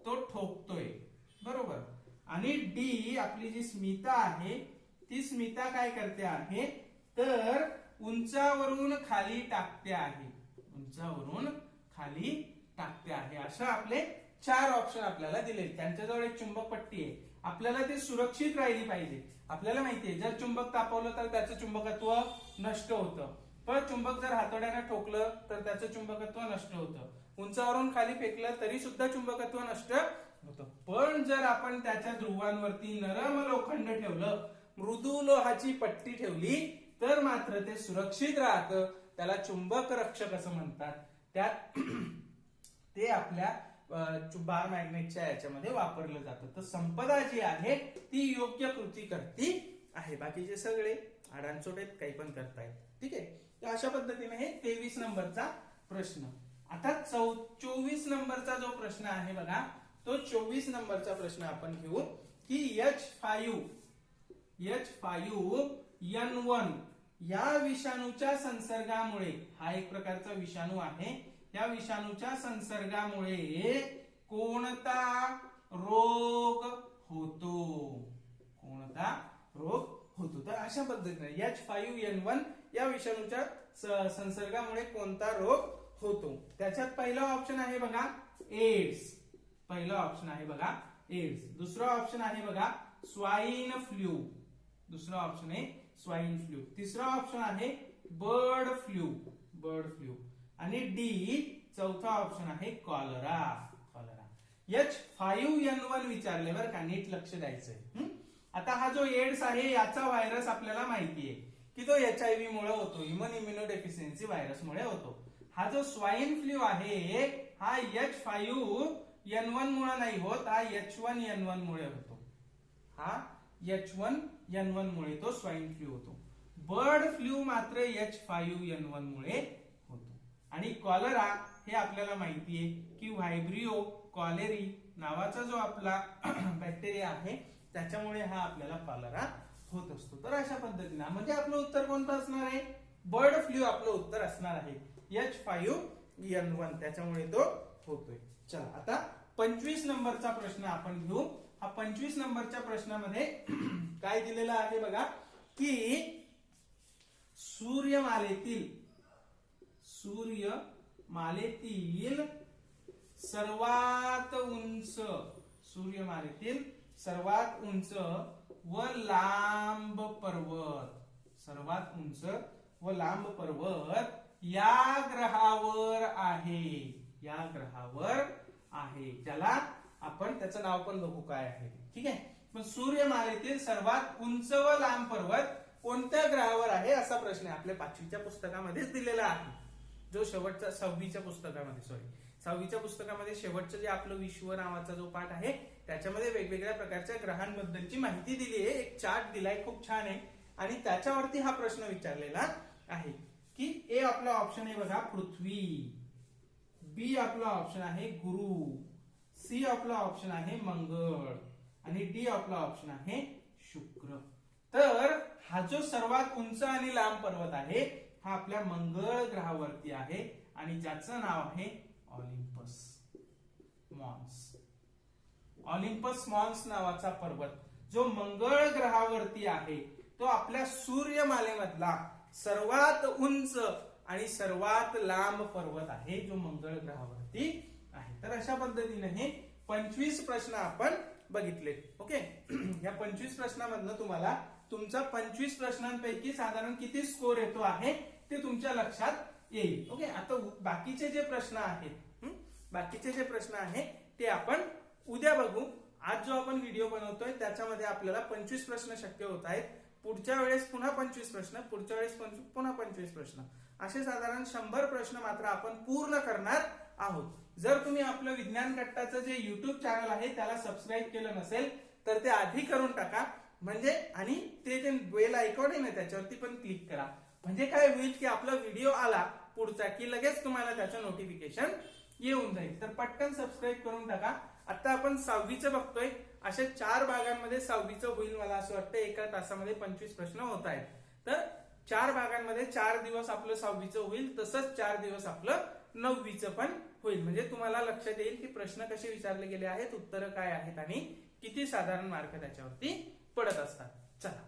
तो ठोकतोय. बरोबर. आणि डी आपली जी स्मिता आहे, ती स्मिता काय करते आहे, तर उंचावरून खाली टाकते आहे, उंचावरून खाली टाकते आहे. अशा आपले 4 ऑप्शन आपल्याला दिले. त्यांच्याजवळ एक चुंबक पट्टी आहे, आपल्याला ते सुरक्षित राहिली पाहिजे. आपल्याला माहितीये जर चुंबक तापवलं तर त्याचं चुंबकत्व नष्ट होतं, पण चुंबक जर हातोड्याने ठोकलं तर त्याचं चुंबकत्व नष्ट होतं, उंचावरून खाली फेकलं तरी सुद्धा चुंबकत्व नष्ट होतं. पण जर आपण त्याच्या ध्रुवांवरती नरम लोखंड ठेवलं, मृदू लोहाची पट्टी ठेवली, तर मात्र ते सुरक्षित राहतं. त्याला चुंबक रक्षक असं म्हणतात. त्यात ते आपल्या बार मॅग्नेटच्या याच्यामध्ये वापरलं जातं. तर संपदा जी आहे ती योग्य कृती करती आहे, बाकीचे सगळे आडांचोट काही पण करतायत. ठीक आहे. तर अशा पद्धतीने हे 23 नंबरचा प्रश्न. आता 24 नंबरचा जो प्रश्न आहे बघा, तो 24 नंबरचा प्रश्न आपण घेऊ की H5N1 या विषाणूच्या संसर्गामुळे, हा एक प्रकारचा विषाणू आहे, या विषाणूच्या संसर्गामुळे कोणता रोग होतो, कोणता रोग होतो. तर अशा पद्धतीने H5N1 या विषाणूच्या संसर्गामुळे कोणता रोग होतो. त्याच्यात पहिला ऑप्शन आहे बघा एड्स, पहिला ऑप्शन आहे बघा एड्स. दुसरा ऑप्शन आहे बघा स्वाइन फ्लू, दुसरा ऑप्शन आहे स्वाइन फ्लू. तिसरा ऑप्शन आहे बर्ड फ्लू, आणि डी चौथा ऑप्शन आहे कॉलरा. H5N1 विचारले बरं का, नीट लक्ष द्यायचंय. आता हा जो एड्स आहे याचा व्हायरस आपल्याला माहिती आहे की तो HIV मुळे होतो, ह्युमन इम्युनोडेफिशियन्सी व्हायरसमुळे होतो. हा जो स्वाईन फ्लू आहे हा H5N1 मुळे नाही होत, हा H1N1 मुळे होतो. हा H1N1 मुळे तो स्वाईन फ्लू होतो. बर्ड फ्लू मात्र H5N1 मुळे होतो. आणि कॉलरा हे आपल्याला माहितीये की व्हायब्रिओ कॉलेरी नावाचा जो आपला बॅक्टेरिया आहे त्याच्यामुळे हा आपल्याला कॉलरा होत असतो. तर अशा पद्धतीने म्हणजे आपलं उत्तर कोणतं असणार आहे, बर्ड फ्लू आपलं उत्तर असणार आहे. H5N1 त्याच्यामुळे तो होतोय. चला आता 25 नंबरचा प्रश्न आपण घेऊ. हा 25 नंबरच्या प्रश्नामध्ये काय दिलेलं आहे बघा की सूर्यमालेतील सर्वात उंच व लांब पर्वत या ग्रहावर आहे. ज्याला आपण त्याचं नाव पण बघू काय आहे. ठीक आहे, पण सूर्यमालेतील सर्वात उंच व लांब पर्वत कोणत्या ग्रहावर आहे असा प्रश्न आहे. आपल्या 5वीच्या पुस्तकामध्येच दिलेला आहे. जो शेवटचा 6वीच्या पुस्तकामध्ये शेवटचं जे आपलं विश्व नावाचा जो पाठ आहे त्याच्यामध्ये वेगवेगळ्या प्रकारच्या ग्रहांबद्दलची माहिती दिली आहे. एक चार्ट दिलाय, खूप छान आहे. आणि त्याच्यावरती हा प्रश्न विचारलेला आहे की ए आपला ऑप्शन आहे बघा पृथ्वी, बी आपला ऑप्शन आहे गुरु, सी आपला ऑप्शन आहे मंगळ आणि डी आपला ऑप्शन आहे शुक्र. तर हा जो सर्वात उंच आणि लांब पर्वत आहे हा आपल्या मंगळ ग्रहावरती आहे आणि ज्याचं नाव आहे ऑलिम्पस मॉन्स नावाचा पर्वत जो मंगळ ग्रहावरती आहे तो आपल्या सूर्यमालेमधला सर्वात उंच आणि सर्वात लांब पर्वत आहे जो मंगळ ग्रहावरती आहे. तर अशा पद्धतीने हे 25 प्रश्न आपण बघितले. ओके, या 25 प्रश्नांमधनं तुम्हाला तुमचा 25 प्रश्नांपैकी साधारण किती स्कोर येतो आहे ते तुमच्या लक्षात येईल. ओके, आता बाकीचे जे प्रश्न आहेत ते आपण उद्या बघू. आज जो आपण व्हिडिओ बनवतोय त्याच्यामध्ये आपल्याला 25 प्रश्न शक्य होत आहेत. पुढच्या वेळेस पुन्हा 25 प्रश्न, पुढच्या वेळेस पुन्हा 25 प्रश्न, असे साधारण 100 प्रश्न मात्र आपण पूर्ण करणार आहोत. जर तुम्ही आपलं विज्ञान कट्टाचं जे युट्यूब चॅनल आहे त्याला सबस्क्राईब केलं नसेल तर ते आधी करून टाका. म्हणजे आणि ते जे बेल आयकॉन आहे ना त्याच्यावरती पण क्लिक करा. म्हणजे काय होईल की आपला व्हिडिओ आला पुढचा की लगेच तुम्हाला त्याचं नोटिफिकेशन येऊन जाईल. तर पटकन सबस्क्राईब करून टाका. आता आपण 6वीचं बघतोय. अशा 4 भागांमध्ये 6वीचं होईल. मला असं वाटतं एका तासामध्ये 25 प्रश्न होत आहेत. तर 4 भागांमध्ये 4 दिवस आपलं 6वीचं होईल, तसंच 4 दिवस आपलं 9वीचं पण होईल. म्हणजे तुम्हाला लक्षात येईल की प्रश्न कसे विचारले गेले आहेत, उत्तरं काय आहेत आणि किती साधारण मार्क त्याच्यावरती पडत असतात. चला